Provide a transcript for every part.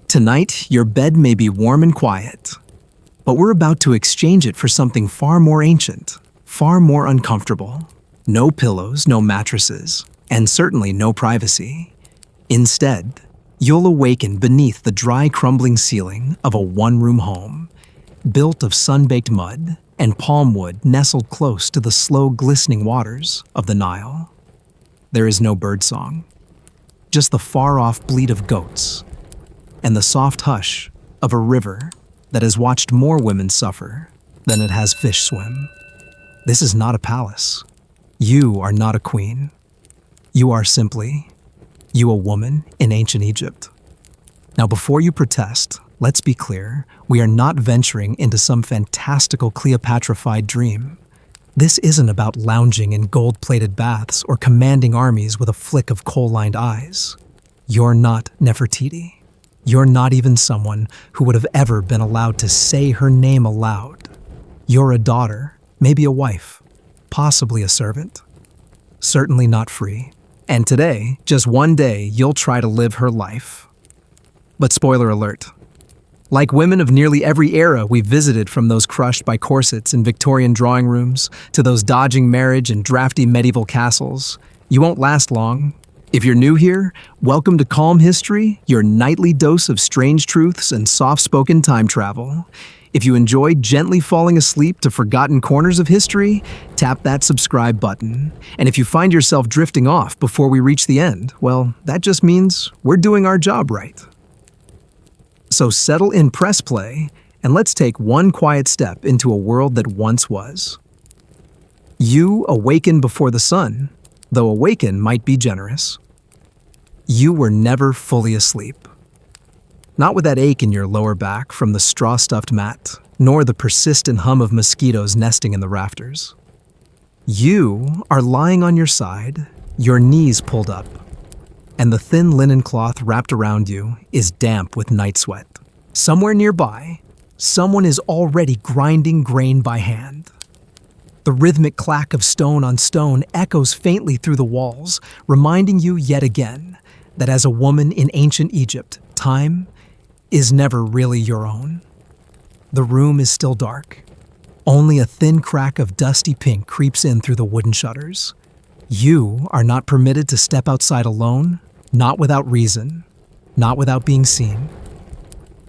Tonight, your bed may be warm and quiet, but we're about to exchange it for something far more ancient, far more uncomfortable. No pillows, no mattresses, and certainly no privacy. Instead, you'll awaken beneath the dry, crumbling ceiling of a one-room home, built of sun-baked mud and palm wood nestled close to the slow, glistening waters of the Nile. There is no birdsong, just the far-off bleat of goats and the soft hush of a river that has watched more women suffer than it has fish swim. This is not a palace. You are not a queen. You are simply a woman in ancient Egypt. Now, before you protest, let's be clear, we are not venturing into some fantastical Cleopatra-fied dream. This isn't about lounging in gold-plated baths or commanding armies with a flick of kohl-lined eyes. You're not Nefertiti. You're not even someone who would have ever been allowed to say her name aloud. You're a daughter, maybe a wife, possibly a servant. Certainly not free. And today, just one day, you'll try to live her life. But spoiler alert. Like women of nearly every era we've visited, from those crushed by corsets in Victorian drawing rooms to those dodging marriage in drafty medieval castles, you won't last long. If you're new here, welcome to Calm History, your nightly dose of strange truths and soft-spoken time travel. If you enjoy gently falling asleep to forgotten corners of history, tap that subscribe button. And if you find yourself drifting off before we reach the end, well, that just means we're doing our job right. So settle in, press play, and let's take one quiet step into a world that once was. You awaken before the sun, though awaken might be generous. You were never fully asleep. Not with that ache in your lower back from the straw-stuffed mat, nor the persistent hum of mosquitoes nesting in the rafters. You are lying on your side, your knees pulled up, and the thin linen cloth wrapped around you is damp with night sweat. Somewhere nearby, someone is already grinding grain by hand. The rhythmic clack of stone on stone echoes faintly through the walls, reminding you yet again that as a woman in ancient Egypt, time is never really your own. The room is still dark. Only a thin crack of dusty pink creeps in through the wooden shutters. You are not permitted to step outside alone, not without reason, not without being seen.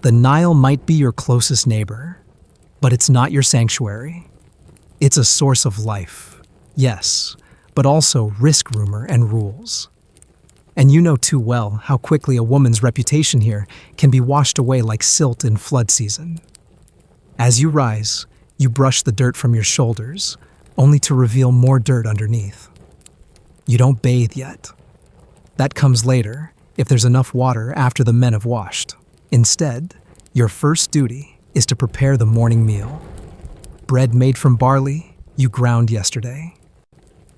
The Nile might be your closest neighbor, but it's not your sanctuary. It's a source of life, yes, but also risk, rumor, and rules. And you know too well how quickly a woman's reputation here can be washed away like silt in flood season. As you rise, you brush the dirt from your shoulders, only to reveal more dirt underneath. You don't bathe yet. That comes later, if there's enough water after the men have washed. Instead, your first duty is to prepare the morning meal. Bread made from barley you ground yesterday.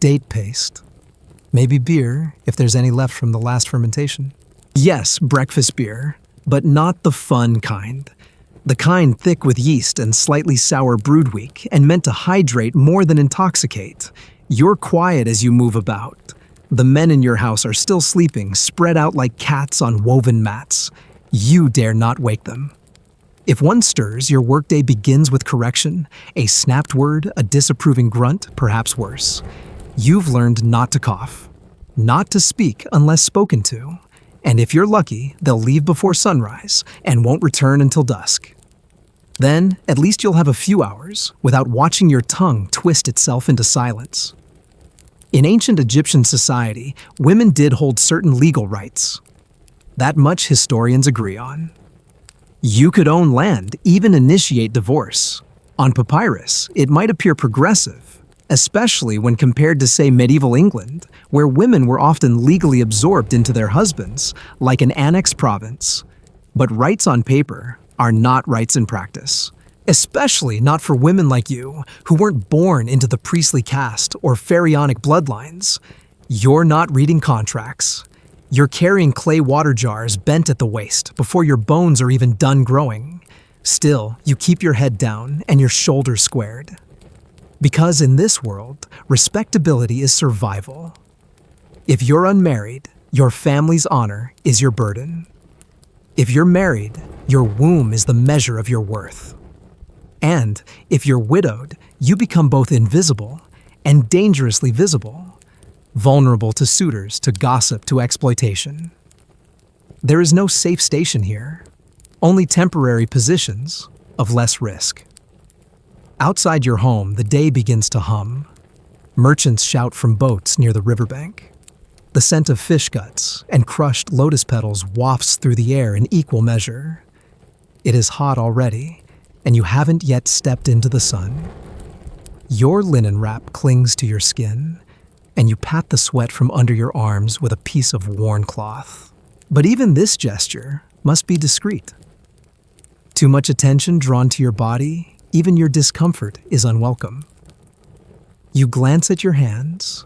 Date paste. Maybe beer, if there's any left from the last fermentation. Yes, breakfast beer, but not the fun kind. The kind thick with yeast and slightly sour brewed week and meant to hydrate more than intoxicate. You're quiet as you move about. The men in your house are still sleeping, spread out like cats on woven mats. You dare not wake them. If one stirs, your workday begins with correction, a snapped word, a disapproving grunt, perhaps worse. You've learned not to cough, not to speak unless spoken to, and if you're lucky, they'll leave before sunrise and won't return until dusk. Then, at least you'll have a few hours without watching your tongue twist itself into silence. In ancient Egyptian society, women did hold certain legal rights. That much historians agree on. You could own land, even initiate divorce. On papyrus, it might appear progressive, especially when compared to, say, medieval England, where women were often legally absorbed into their husbands, like an annexed province. But rights on paper are not rights in practice, especially not for women like you, who weren't born into the priestly caste or pharaonic bloodlines. You're not reading contracts. You're carrying clay water jars bent at the waist before your bones are even done growing. Still, you keep your head down and your shoulders squared. Because in this world, respectability is survival. If you're unmarried, your family's honor is your burden. If you're married, your womb is the measure of your worth. And if you're widowed, you become both invisible and dangerously visible, vulnerable to suitors, to gossip, to exploitation. There is no safe station here, only temporary positions of less risk. Outside your home, the day begins to hum. Merchants shout from boats near the riverbank. The scent of fish guts and crushed lotus petals wafts through the air in equal measure. It is hot already, and you haven't yet stepped into the sun. Your linen wrap clings to your skin, and you pat the sweat from under your arms with a piece of worn cloth. But even this gesture must be discreet. Too much attention drawn to your body, even your discomfort is unwelcome. You glance at your hands.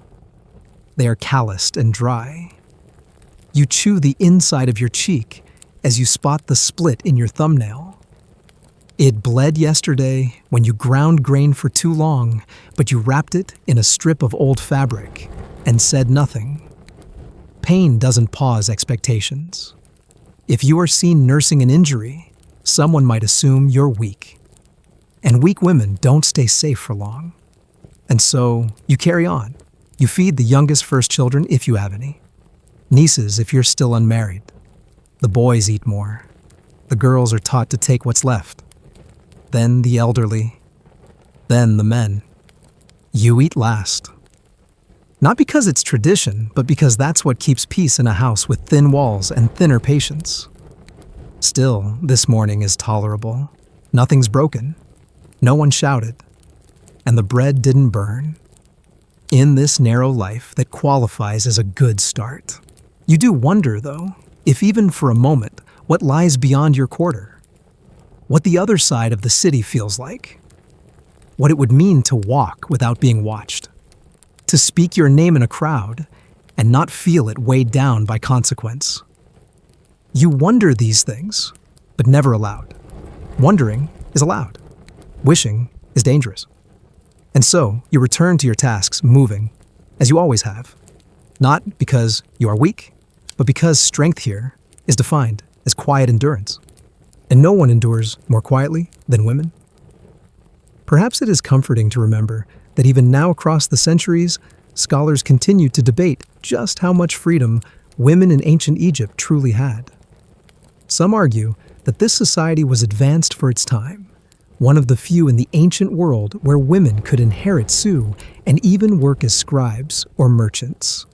They are calloused and dry. You chew the inside of your cheek as you spot the split in your thumbnail. It bled yesterday when you ground grain for too long, but you wrapped it in a strip of old fabric and said nothing. Pain doesn't pause expectations. If you are seen nursing an injury, someone might assume you're weak. And weak women don't stay safe for long. And so you carry on. You feed the youngest first children if you have any. Nieces if you're still unmarried. The boys eat more. The girls are taught to take what's left. Then the elderly. Then the men. You eat last. Not because it's tradition, but because that's what keeps peace in a house with thin walls and thinner patience. Still, this morning is tolerable. Nothing's broken. No one shouted. And the bread didn't burn. In this narrow life that qualifies as a good start. You do wonder, though, if even for a moment, what lies beyond your quarter. What the other side of the city feels like. What it would mean to walk without being watched. To speak your name in a crowd and not feel it weighed down by consequence. You wonder these things, but never aloud. Wondering is allowed. Wishing is dangerous. And so you return to your tasks moving, as you always have. Not because you are weak, but because strength here is defined as quiet endurance. And no one endures more quietly than women. Perhaps it is comforting to remember that even now across the centuries, scholars continue to debate just how much freedom women in ancient Egypt truly had. Some argue that this society was advanced for its time, one of the few in the ancient world where women could inherit, sue, and even work as scribes or merchants.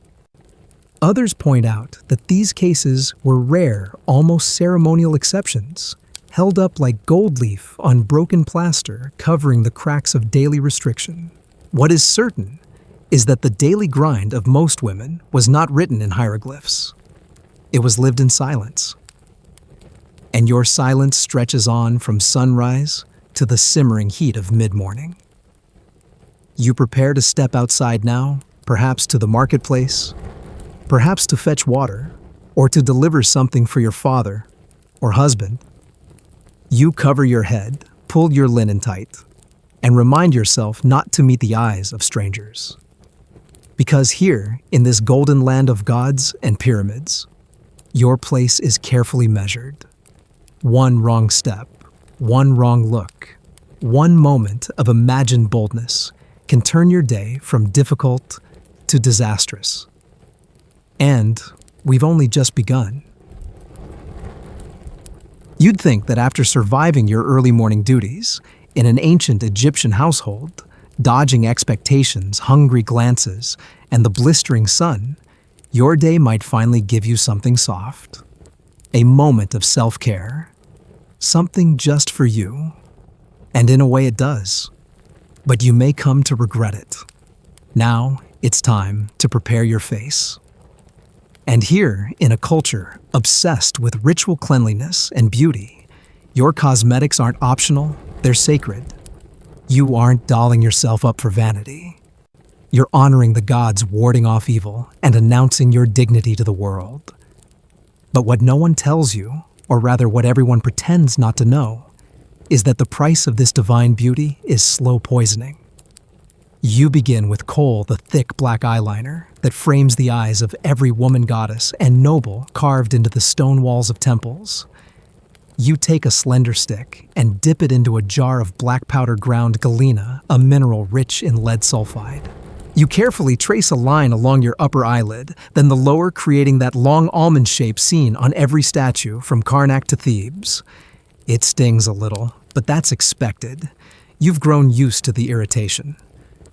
Others point out that these cases were rare, almost ceremonial exceptions, held up like gold leaf on broken plaster covering the cracks of daily restriction. What is certain is that the daily grind of most women was not written in hieroglyphs. It was lived in silence. And your silence stretches on from sunrise to the simmering heat of mid-morning. You prepare to step outside now, perhaps to the marketplace, perhaps to fetch water, or to deliver something for your father or husband. You cover your head, pull your linen tight, and remind yourself not to meet the eyes of strangers. Because here, in this golden land of gods and pyramids, your place is carefully measured. One wrong step, one wrong look, one moment of imagined boldness can turn your day from difficult to disastrous. And we've only just begun. You'd think that after surviving your early morning duties in an ancient Egyptian household, dodging expectations, hungry glances, and the blistering sun, your day might finally give you something soft. A moment of self-care. Something just for you. And in a way it does. But you may come to regret it. Now it's time to prepare your face. And here, in a culture obsessed with ritual cleanliness and beauty, your cosmetics aren't optional, they're sacred. You aren't dolling yourself up for vanity. You're honoring the gods warding off evil and announcing your dignity to the world. But what no one tells you, or rather what everyone pretends not to know, is that the price of this divine beauty is slow poisoning. You begin with kohl, the thick black eyeliner that frames the eyes of every woman goddess and noble carved into the stone walls of temples. You take a slender stick and dip it into a jar of black powder ground galena, a mineral rich in lead sulfide. You carefully trace a line along your upper eyelid, then the lower, creating that long almond shape seen on every statue from Karnak to Thebes. It stings a little, but that's expected. You've grown used to the irritation.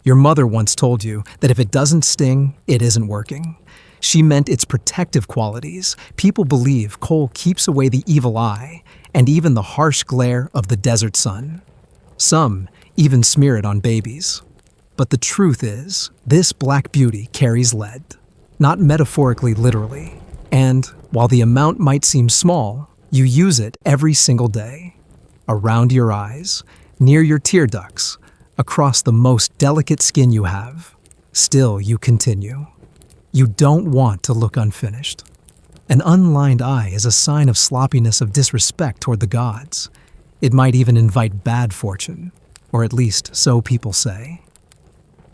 Your mother once told you that if it doesn't sting, it isn't working. She meant its protective qualities. People believe kohl keeps away the evil eye and even the harsh glare of the desert sun. Some even smear it on babies. But the truth is, this black beauty carries lead, not metaphorically literally. And while the amount might seem small, you use it every single day. Around your eyes, near your tear ducts, across the most delicate skin you have. Still, you continue. You don't want to look unfinished. An unlined eye is a sign of sloppiness, of disrespect toward the gods. It might even invite bad fortune, or at least so people say.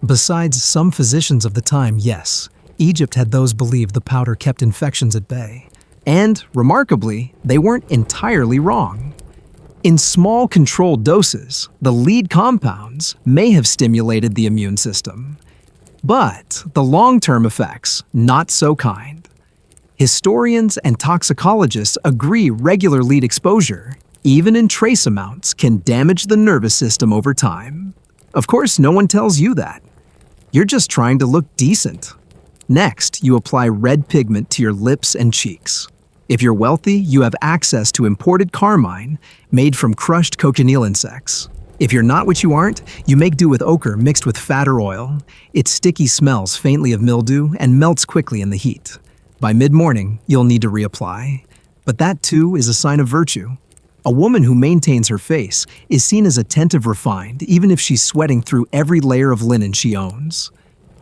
Besides some physicians of the time, yes, Egypt had those believe the powder kept infections at bay. And, remarkably, they weren't entirely wrong. In small controlled doses, the lead compounds may have stimulated the immune system. But the long-term effects, not so kind. Historians and toxicologists agree regular lead exposure, even in trace amounts, can damage the nervous system over time. Of course, no one tells you that. You're just trying to look decent. Next, you apply red pigment to your lips and cheeks. If you're wealthy, you have access to imported carmine made from crushed cochineal insects. If you're not what you aren't, you make do with ochre mixed with fat or oil. Its sticky smells faintly of mildew and melts quickly in the heat. By mid-morning, you'll need to reapply. But that too is a sign of virtue. A woman who maintains her face is seen as attentive, refined, even if she's sweating through every layer of linen she owns.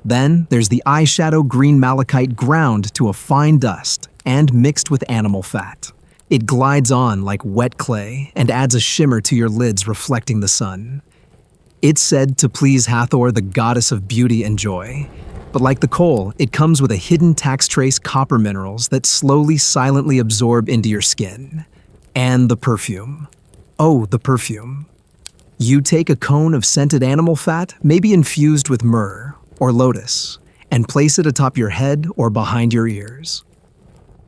Then there's the eyeshadow green malachite ground to a fine dust and mixed with animal fat. It glides on like wet clay and adds a shimmer to your lids reflecting the sun. It's said to please Hathor, the goddess of beauty and joy. But like the kohl, it comes with a hidden tax trace copper minerals that slowly, silently absorb into your skin. And the perfume. Oh, the perfume. You take a cone of scented animal fat, maybe infused with myrrh or lotus, and place it atop your head or behind your ears.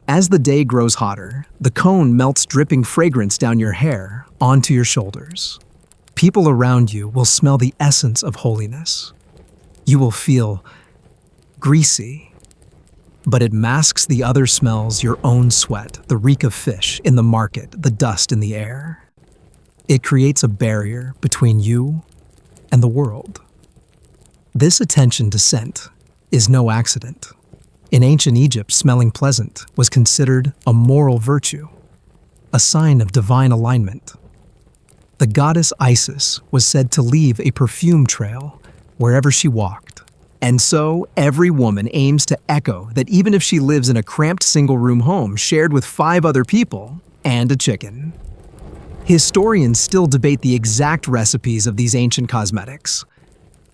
As the day grows hotter, the cone melts dripping fragrance down your hair onto your shoulders. People around you will smell the essence of holiness. You will feel greasy, but it masks the other smells: your own sweat, the reek of fish in the market, the dust in the air. It creates a barrier between you and the world. This attention to scent is no accident. In ancient Egypt, smelling pleasant was considered a moral virtue, a sign of divine alignment. The goddess Isis was said to leave a perfume trail wherever she walked. And so, every woman aims to echo that, even if she lives in a cramped single-room home shared with 5 other people and a chicken. Historians still debate the exact recipes of these ancient cosmetics.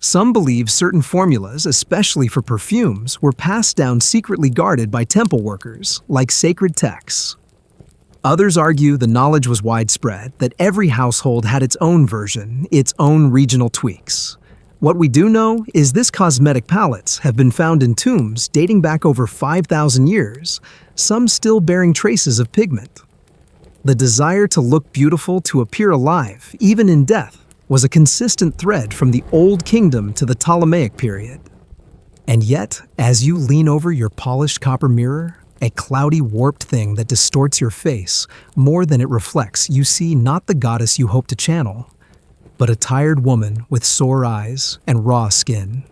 Some believe certain formulas, especially for perfumes, were passed down secretly guarded by temple workers, like sacred texts. Others argue the knowledge was widespread, that every household had its own version, its own regional tweaks. What we do know is this cosmetic palettes have been found in tombs dating back over 5,000 years, some still bearing traces of pigment. The desire to look beautiful, to appear alive, even in death, was a consistent thread from the Old Kingdom to the Ptolemaic period. And yet, as you lean over your polished copper mirror, a cloudy, warped thing that distorts your face more than it reflects, you see not the goddess you hope to channel, but a tired woman with sore eyes and raw skin.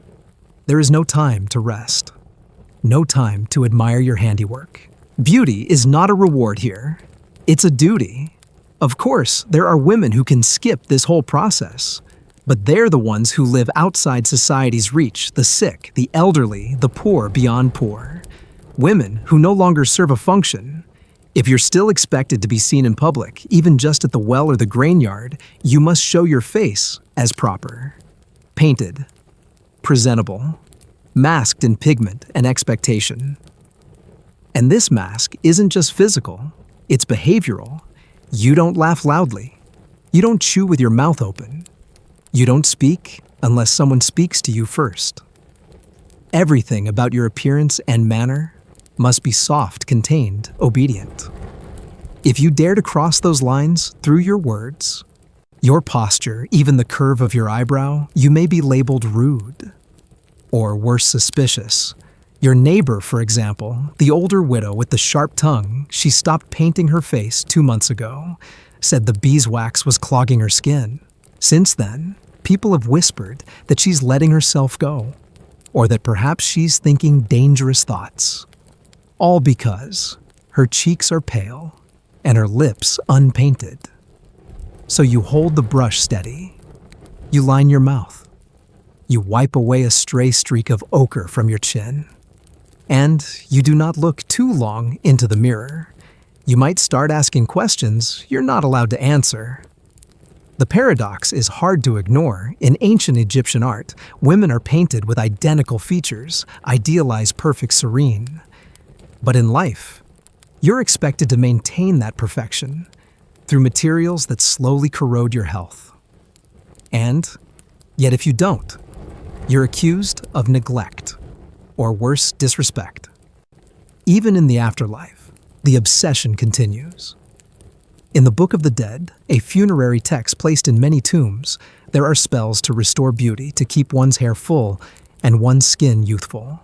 There is no time to rest, no time to admire your handiwork. Beauty is not a reward here, it's a duty. Of course, there are women who can skip this whole process, but they're the ones who live outside society's reach: the sick, the elderly, the poor beyond poor. Women who no longer serve a function. If you're still expected to be seen in public, even just at the well or the grain yard, you must show your face as proper. Painted, presentable, masked in pigment and expectation. And this mask isn't just physical, it's behavioral. You don't laugh loudly. You don't chew with your mouth open. You don't speak unless someone speaks to you first. Everything about your appearance and manner must be soft, contained, obedient. If you dare to cross those lines through your words, your posture, even the curve of your eyebrow, you may be labeled rude. Or worse, suspicious. Your neighbor, for example, the older widow with the sharp tongue, she stopped painting her face 2 months ago, said the beeswax was clogging her skin. Since then, people have whispered that she's letting herself go, or that perhaps she's thinking dangerous thoughts. All because her cheeks are pale and her lips unpainted. So you hold the brush steady. You line your mouth. You wipe away a stray streak of ochre from your chin. And you do not look too long into the mirror. You might start asking questions you're not allowed to answer. The paradox is hard to ignore. In ancient Egyptian art, women are painted with identical features, idealized perfect serene. But in life, you're expected to maintain that perfection through materials that slowly corrode your health. And yet if you don't, you're accused of neglect, or worse, disrespect. Even in the afterlife, the obsession continues. In the Book of the Dead, a funerary text placed in many tombs, there are spells to restore beauty, to keep one's hair full and one's skin youthful.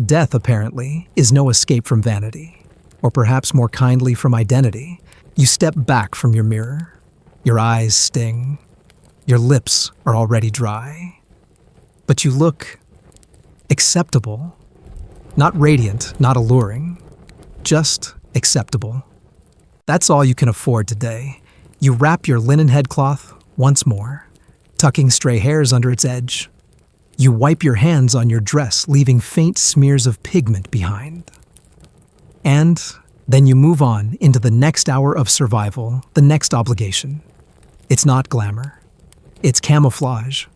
Death, apparently, is no escape from vanity, or perhaps more kindly from identity. You step back from your mirror. Your eyes sting. Your lips are already dry. But you look acceptable. Not radiant, not alluring. Just acceptable. That's all you can afford today. You wrap your linen headcloth once more, tucking stray hairs under its edge. You wipe your hands on your dress, leaving faint smears of pigment behind. And then you move on into the next hour of survival, the next obligation. It's not glamour. It's camouflage.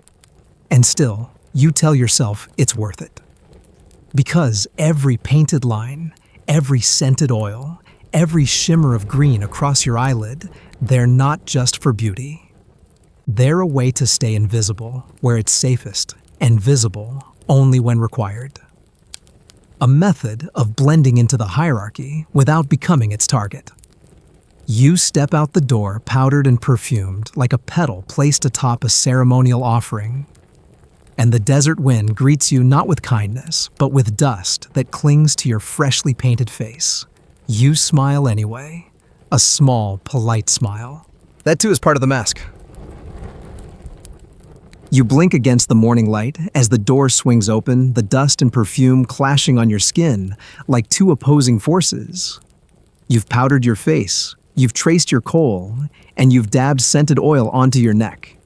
And still, you tell yourself it's worth it. Because every painted line, every scented oil, every shimmer of green across your eyelid, they're not just for beauty. They're a way to stay invisible where it's safest and visible only when required. A method of blending into the hierarchy without becoming its target. You step out the door powdered and perfumed like a petal placed atop a ceremonial offering. And the desert wind greets you not with kindness, but with dust that clings to your freshly painted face. You smile anyway, a small, polite smile. That too is part of the mask. You blink against the morning light as the door swings open, the dust and perfume clashing on your skin like two opposing forces. You've powdered your face, you've traced your kohl, and you've dabbed scented oil onto your neck.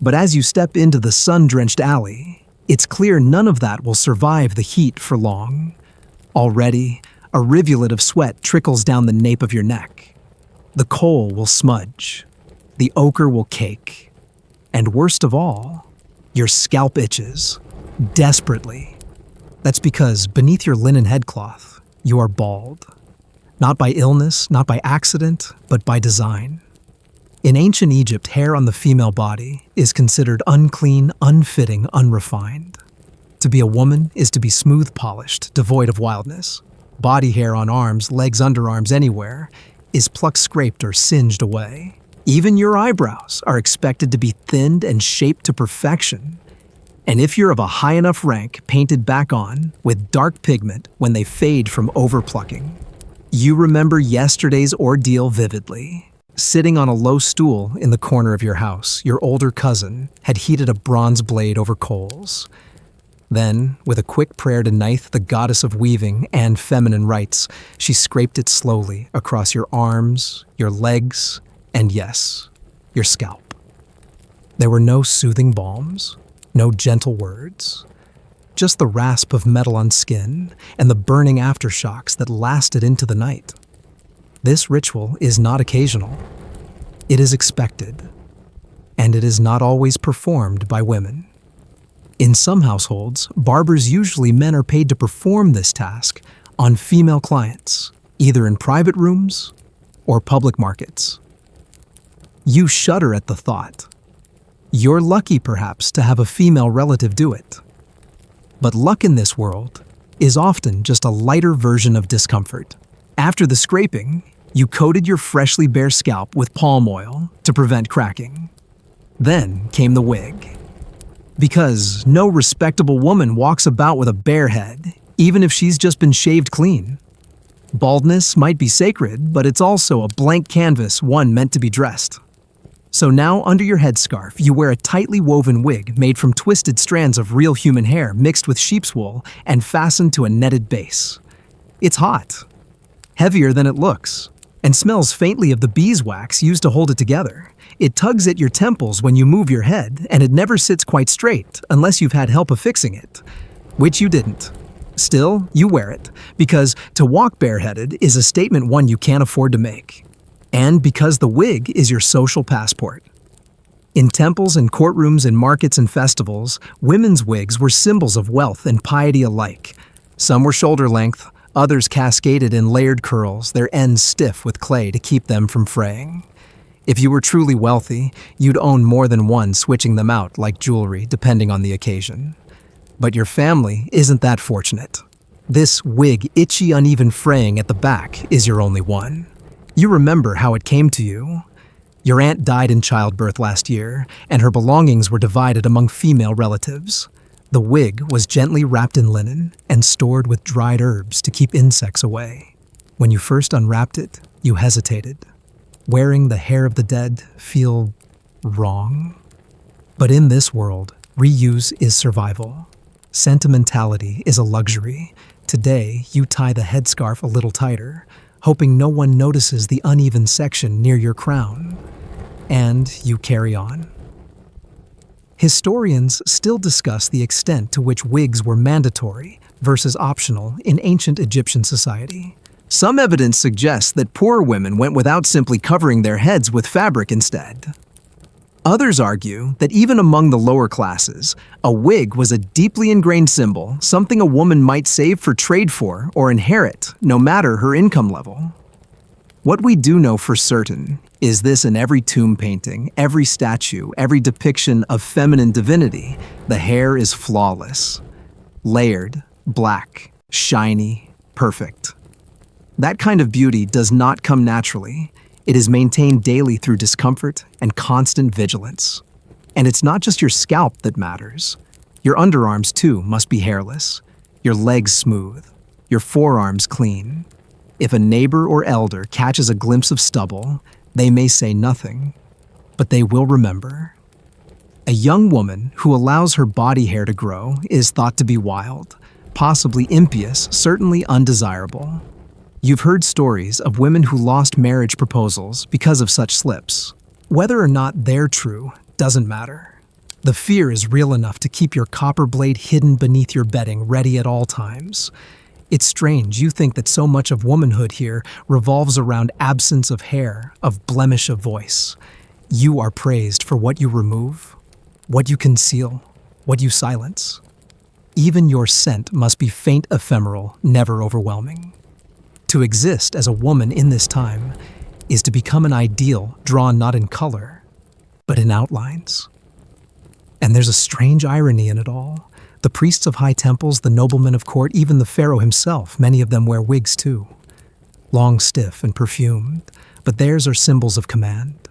But as you step into the sun-drenched alley, it's clear none of that will survive the heat for long. Already, a rivulet of sweat trickles down the nape of your neck. The kohl will smudge. The ochre will cake. And worst of all, your scalp itches, desperately. That's because beneath your linen headcloth, you are bald. Not by illness, not by accident, but by design. In ancient Egypt, hair on the female body is considered unclean, unfitting, unrefined. To be a woman is to be smooth polished, devoid of wildness. Body hair on arms, legs, underarms, anywhere is plucked, scraped, or singed away. Even your eyebrows are expected to be thinned and shaped to perfection. And if you're of a high enough rank, painted back on with dark pigment when they fade from overplucking. You remember yesterday's ordeal vividly. Sitting on a low stool in the corner of your house, your older cousin had heated a bronze blade over coals. Then, with a quick prayer to Nile, the goddess of weaving and feminine rights, she scraped it slowly across your arms, your legs, and yes, your scalp. There were no soothing balms, no gentle words, just the rasp of metal on skin and the burning aftershocks that lasted into the night. This ritual is not occasional. It is expected, and it is not always performed by women. In some households, barbers, usually men, are paid to perform this task on female clients, either in private rooms or public markets. You shudder at the thought. You're lucky, perhaps, to have a female relative do it. But luck in this world is often just a lighter version of discomfort. After the scraping, you coated your freshly bare scalp with palm oil to prevent cracking. Then came the wig. Because no respectable woman walks about with a bare head, even if she's just been shaved clean. Baldness might be sacred, but it's also a blank canvas, one meant to be dressed. So now, under your headscarf, you wear a tightly woven wig made from twisted strands of real human hair mixed with sheep's wool and fastened to a netted base. It's hot, heavier than it looks, and smells faintly of the beeswax used to hold it together. It tugs at your temples when you move your head, and it never sits quite straight unless you've had help of fixing it, which you didn't. Still, you wear it, because to walk bareheaded is a statement one you can't afford to make. And because the wig is your social passport. In temples and courtrooms and markets and festivals, women's wigs were symbols of wealth and piety alike. Some were shoulder length, others cascaded in layered curls, their ends stiff with clay to keep them from fraying. If you were truly wealthy, you'd own more than one, switching them out like jewelry, depending on the occasion. But your family isn't that fortunate. This wig, itchy, uneven fraying at the back is your only one. You remember how it came to you. Your aunt died in childbirth last year, and her belongings were divided among female relatives. The wig was gently wrapped in linen and stored with dried herbs to keep insects away. When you first unwrapped it, you hesitated. Wearing the hair of the dead feel wrong? But in this world, reuse is survival. Sentimentality is a luxury. Today, you tie the headscarf a little tighter, hoping no one notices the uneven section near your crown. And you carry on. Historians still discuss the extent to which wigs were mandatory versus optional in ancient Egyptian society. Some evidence suggests that poor women went without simply covering their heads with fabric instead. Others argue that even among the lower classes, a wig was a deeply ingrained symbol, something a woman might save for trade for or inherit, no matter her income level. What we do know for certain is this: in every tomb painting, every statue, every depiction of feminine divinity, the hair is flawless. Layered, black, shiny, perfect. That kind of beauty does not come naturally. It is maintained daily through discomfort and constant vigilance. And it's not just your scalp that matters. Your underarms, too, must be hairless, your legs smooth, your forearms clean. If a neighbor or elder catches a glimpse of stubble, they may say nothing, but they will remember. A young woman who allows her body hair to grow is thought to be wild, possibly impious, certainly undesirable. You've heard stories of women who lost marriage proposals because of such slips. Whether or not they're true doesn't matter. The fear is real enough to keep your copper blade hidden beneath your bedding, ready at all times. It's strange you think that so much of womanhood here revolves around absence of hair, of blemish of voice. You are praised for what you remove, what you conceal, what you silence. Even your scent must be faint, ephemeral, never overwhelming. To exist as a woman in this time is to become an ideal drawn not in color, but in outlines. And there's a strange irony in it all. The priests of high temples, the noblemen of court, even the pharaoh himself, many of them wear wigs too. Long, stiff, and perfumed, but theirs are symbols of command.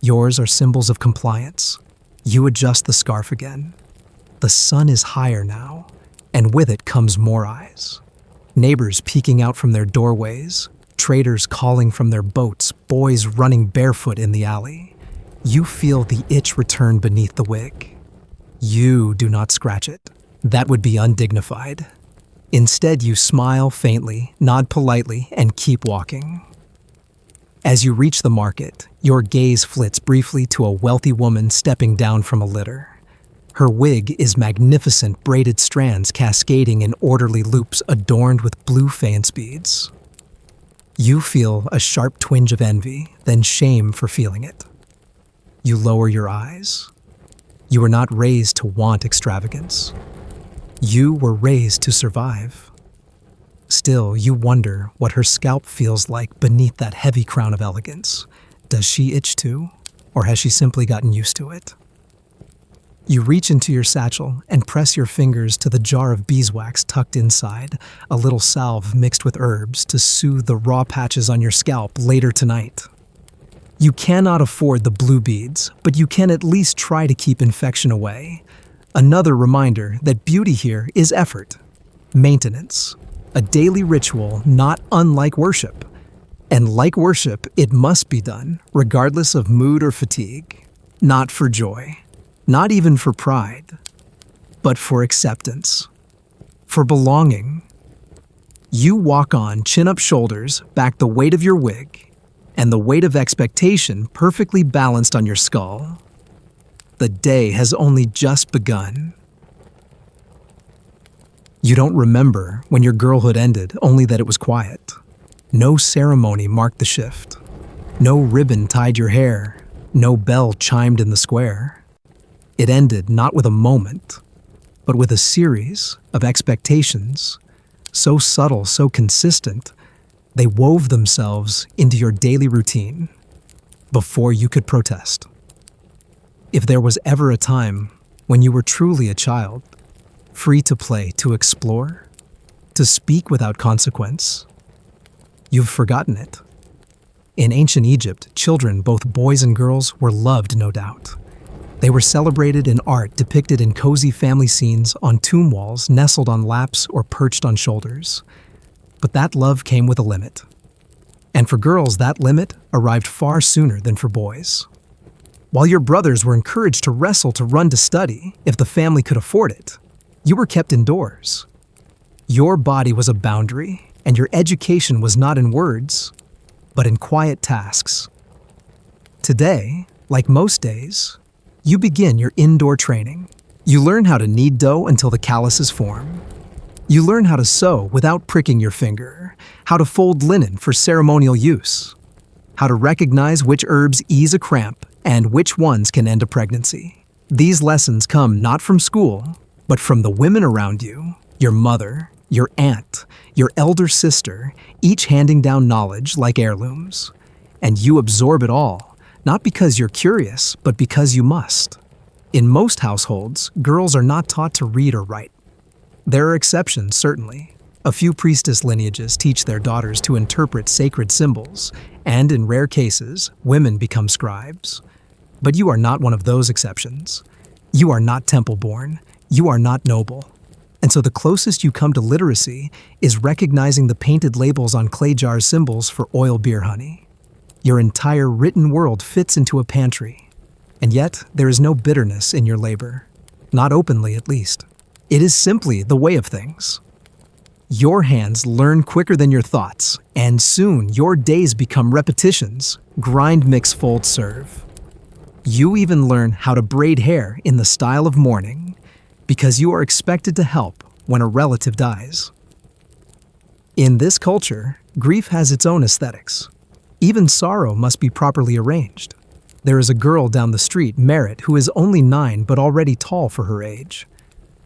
Yours are symbols of compliance. You adjust the scarf again. The sun is higher now, and with it comes more eyes. Neighbors peeking out from their doorways, traders calling from their boats, boys running barefoot in the alley. You feel the itch return beneath the wig. You do not scratch it. That would be undignified. Instead, you smile faintly, nod politely, and keep walking. As you reach the market, your gaze flits briefly to a wealthy woman stepping down from a litter. Her wig is magnificent braided strands cascading in orderly loops adorned with blue faience beads. You feel a sharp twinge of envy, then shame for feeling it. You lower your eyes. You were not raised to want extravagance. You were raised to survive. Still, you wonder what her scalp feels like beneath that heavy crown of elegance. Does she itch too, or has she simply gotten used to it? You reach into your satchel and press your fingers to the jar of beeswax tucked inside, a little salve mixed with herbs to soothe the raw patches on your scalp later tonight. You cannot afford the blue beads, but you can at least try to keep infection away. Another reminder that beauty here is effort, maintenance, a daily ritual not unlike worship. And like worship, it must be done, regardless of mood or fatigue. Not for joy, not even for pride, but for acceptance, for belonging. You walk on chin-up shoulders, back the weight of your wig, and the weight of expectation perfectly balanced on your skull. The day has only just begun. You don't remember when your girlhood ended, only that it was quiet. No ceremony marked the shift. No ribbon tied your hair. No bell chimed in the square. It ended not with a moment, but with a series of expectations, so subtle, so consistent, they wove themselves into your daily routine before you could protest. If there was ever a time when you were truly a child, free to play, to explore, to speak without consequence, you've forgotten it. In ancient Egypt, children, both boys and girls, were loved, no doubt. They were celebrated in art depicted in cozy family scenes on tomb walls, nestled on laps or perched on shoulders. But that love came with a limit. And for girls, that limit arrived far sooner than for boys. While your brothers were encouraged to wrestle, to run, to study, if the family could afford it, you were kept indoors. Your body was a boundary, and your education was not in words, but in quiet tasks. Today, like most days, you begin your indoor training. You learn how to knead dough until the calluses form. You learn how to sew without pricking your finger, how to fold linen for ceremonial use, how to recognize which herbs ease a cramp and which ones can end a pregnancy. These lessons come not from school, but from the women around you, your mother, your aunt, your elder sister, each handing down knowledge like heirlooms. And you absorb it all, not because you're curious, but because you must. In most households, girls are not taught to read or write. There are exceptions, certainly. A few priestess lineages teach their daughters to interpret sacred symbols, and in rare cases, women become scribes. But you are not one of those exceptions. You are not temple-born. You are not noble. And so the closest you come to literacy is recognizing the painted labels on clay jar symbols for oil beer honey. Your entire written world fits into a pantry. And yet, there is no bitterness in your labor. Not openly, at least. It is simply the way of things. Your hands learn quicker than your thoughts, and soon your days become repetitions, grind, mix, fold, serve. You even learn how to braid hair in the style of mourning, because you are expected to help when a relative dies. In this culture, grief has its own aesthetics. Even sorrow must be properly arranged. There is a girl down the street, Merit, who is only 9 but already tall for her age.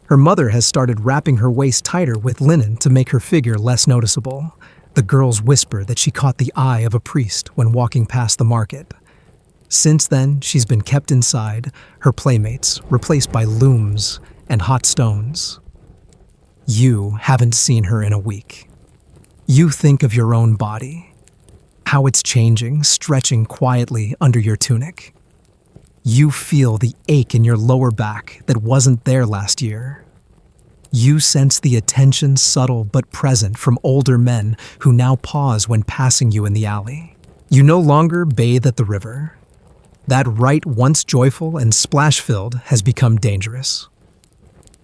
Her mother has started wrapping her waist tighter with linen to make her figure less noticeable. The girls whisper that she caught the eye of a priest when walking past the market. Since then, she's been kept inside, her playmates replaced by looms and hot stones. You haven't seen her in a week. You think of your own body, how it's changing, stretching quietly under your tunic. You feel the ache in your lower back that wasn't there last year. You sense the attention, subtle but present, from older men who now pause when passing you in the alley. You no longer bathe at the river. That rite, once joyful and splash-filled, has become dangerous.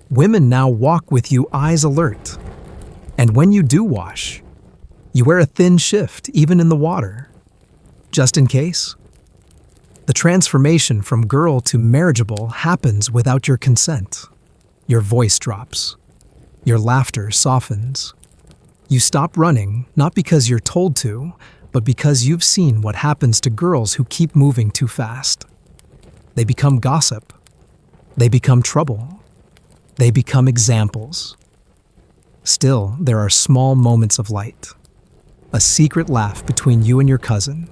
Women now walk with you, eyes alert. And when you do wash, you wear a thin shift, even in the water. Just in case. The transformation from girl to marriageable happens without your consent. Your voice drops. Your laughter softens. You stop running, not because you're told to, but because you've seen what happens to girls who keep moving too fast. They become gossip. They become trouble. They become examples. Still, there are small moments of light. A secret laugh between you and your cousin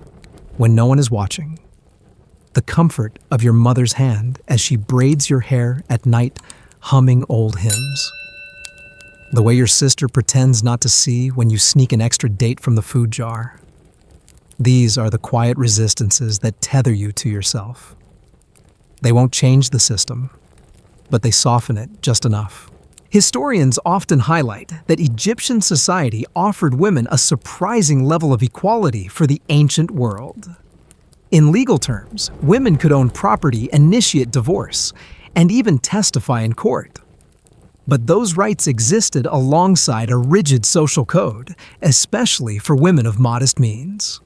when no one is watching. The comfort of your mother's hand as she braids your hair at night, humming old hymns. The way your sister pretends not to see when you sneak an extra date from the food jar. These are the quiet resistances that tether you to yourself. They won't change the system, but they soften it just enough. Historians often highlight that Egyptian society offered women a surprising level of equality for the ancient world. In legal terms, women could own property, initiate divorce, and even testify in court. But those rights existed alongside a rigid social code, especially for women of modest means.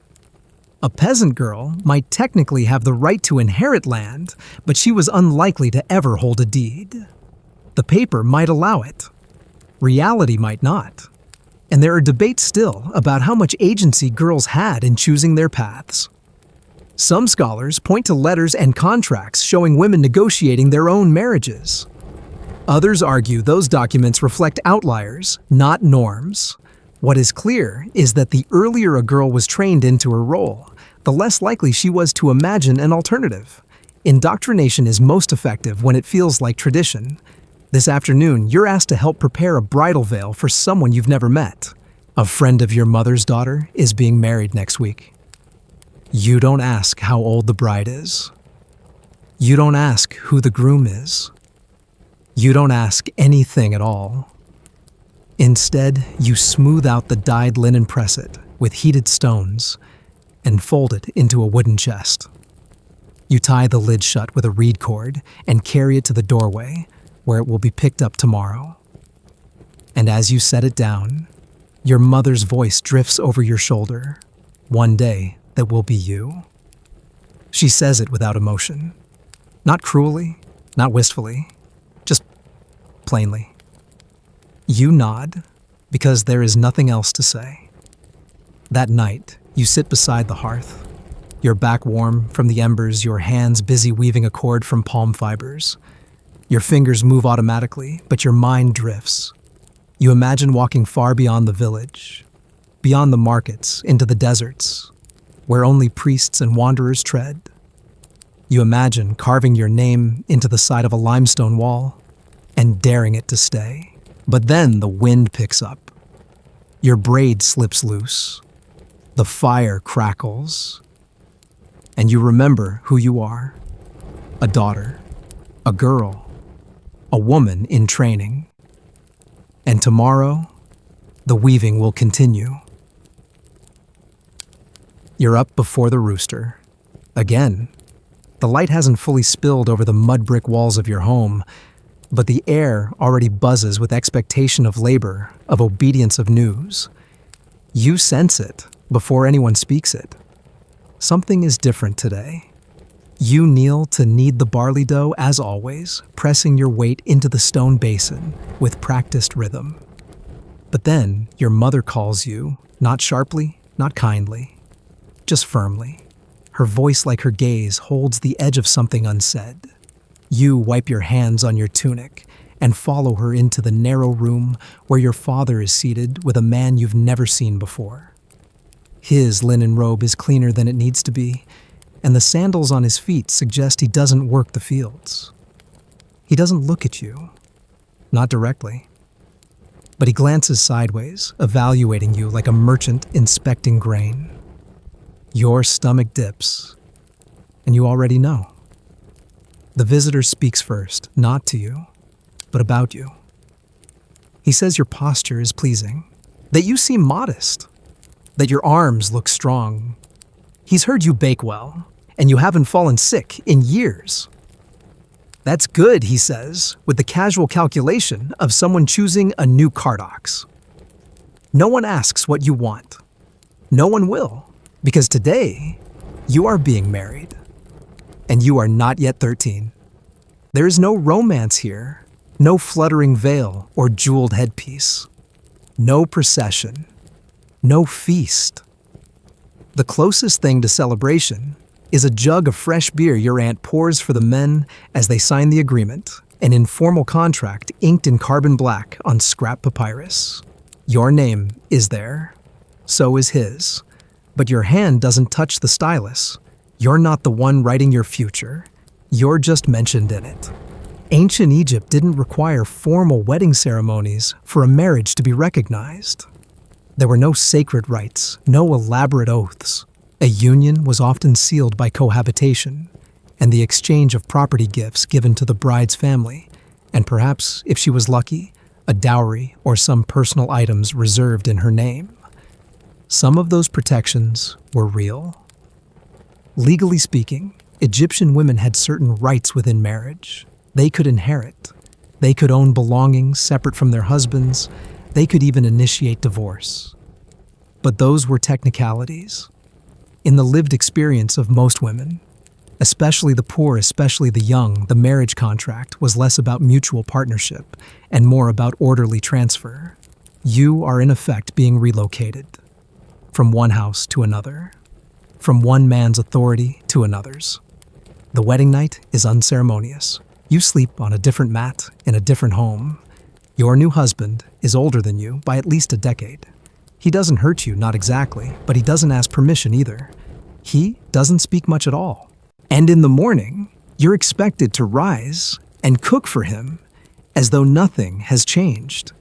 A peasant girl might technically have the right to inherit land, but she was unlikely to ever hold a deed. The paper might allow it. Reality might not. And there are debates still about how much agency girls had in choosing their paths. Some scholars point to letters and contracts showing women negotiating their own marriages. Others argue those documents reflect outliers, not norms. What is clear is that the earlier a girl was trained into her role, the less likely she was to imagine an alternative. Indoctrination is most effective when it feels like tradition. This afternoon, you're asked to help prepare a bridal veil for someone you've never met. A friend of your mother's daughter is being married next week. You don't ask how old the bride is. You don't ask who the groom is. You don't ask anything at all. Instead, you smooth out the dyed linen press-it with heated stones and fold it into a wooden chest. You tie the lid shut with a reed cord and carry it to the doorway, where it will be picked up tomorrow. And as you set it down, your mother's voice drifts over your shoulder. One day, that will be you. She says it without emotion. Not cruelly, not wistfully, just plainly. You nod, because there is nothing else to say. That night, you sit beside the hearth, your back warm from the embers, your hands busy weaving a cord from palm fibers. Your fingers move automatically, but your mind drifts. You imagine walking far beyond the village, beyond the markets, into the deserts, where only priests and wanderers tread. You imagine carving your name into the side of a limestone wall and daring it to stay. But then the wind picks up. Your braid slips loose. The fire crackles. And you remember who you are. A daughter, a girl, a woman in training. And tomorrow, the weaving will continue. You're up before the rooster. Again, the light hasn't fully spilled over the mud brick walls of your home, but the air already buzzes with expectation of labor, of obedience of news. You sense it before anyone speaks it. Something is different today. You kneel to knead the barley dough as always, pressing your weight into the stone basin with practiced rhythm. But then your mother calls you, not sharply, not kindly, just firmly. Her voice, like her gaze, holds the edge of something unsaid. You wipe your hands on your tunic and follow her into the narrow room where your father is seated with a man you've never seen before. His linen robe is cleaner than it needs to be, and the sandals on his feet suggest he doesn't work the fields. He doesn't look at you, not directly, but he glances sideways, evaluating you like a merchant inspecting grain. Your stomach dips, and you already know. The visitor speaks first, not to you, but about you. He says your posture is pleasing, that you seem modest, that your arms look strong. He's heard you bake well, and you haven't fallen sick in years. That's good, he says, with the casual calculation of someone choosing a new Cardox. No one asks what you want. No one will. Because today, you are being married, and you are not yet 13. There is no romance here, no fluttering veil or jeweled headpiece, no procession, no feast. The closest thing to celebration is a jug of fresh beer your aunt pours for the men as they sign the agreement, an informal contract inked in carbon black on scrap papyrus. Your name is there. So is his. But your hand doesn't touch the stylus. You're not the one writing your future. You're just mentioned in it. Ancient Egypt didn't require formal wedding ceremonies for a marriage to be recognized. There were no sacred rites, no elaborate oaths. A union was often sealed by cohabitation and the exchange of property gifts given to the bride's family, and perhaps, if she was lucky, a dowry or some personal items reserved in her name. Some of those protections were real. Legally speaking, Egyptian women had certain rights within marriage. They could inherit. They could own belongings separate from their husbands. They could even initiate divorce. But those were technicalities. In the lived experience of most women, especially the poor, especially the young, the marriage contract was less about mutual partnership and more about orderly transfer. You are in effect being relocated from one house to another, from one man's authority to another's. The wedding night is unceremonious. You sleep on a different mat in a different home. Your new husband is older than you by at least a decade. He doesn't hurt you, not exactly, but he doesn't ask permission either. He doesn't speak much at all. And in the morning, you're expected to rise and cook for him as though nothing has changed.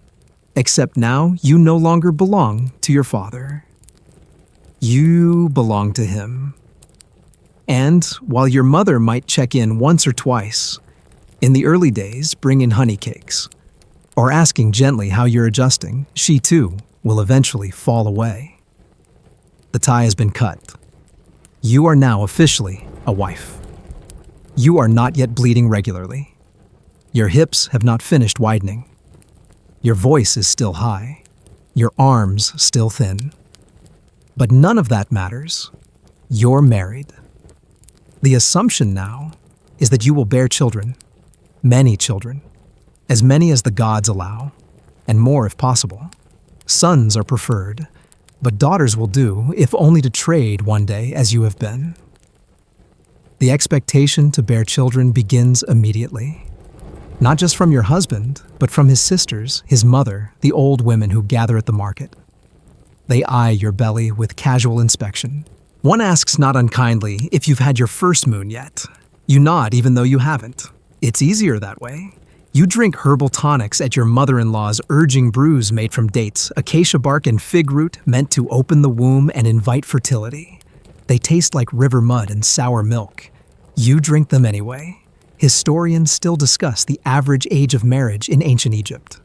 Except now you no longer belong to your father. You belong to him. And while your mother might check in once or twice, in the early days bring in honey cakes, or asking gently how you're adjusting, she too will eventually fall away. The tie has been cut. You are now officially a wife. You are not yet bleeding regularly. Your hips have not finished widening. Your voice is still high. Your arms still thin. But none of that matters. You're married. The assumption now is that you will bear children, many children, as many as the gods allow, and more if possible. Sons are preferred, but daughters will do, if only to trade one day as you have been. The expectation to bear children begins immediately, not just from your husband, but from his sisters, his mother, the old women who gather at the market. They eye your belly with casual inspection. One asks not unkindly if you've had your first moon yet. You nod even though you haven't. It's easier that way. You drink herbal tonics at your mother-in-law's urging brews made from dates, acacia bark, and fig root meant to open the womb and invite fertility. They taste like river mud and sour milk. You drink them anyway. Historians still discuss the average age of marriage in ancient Egypt.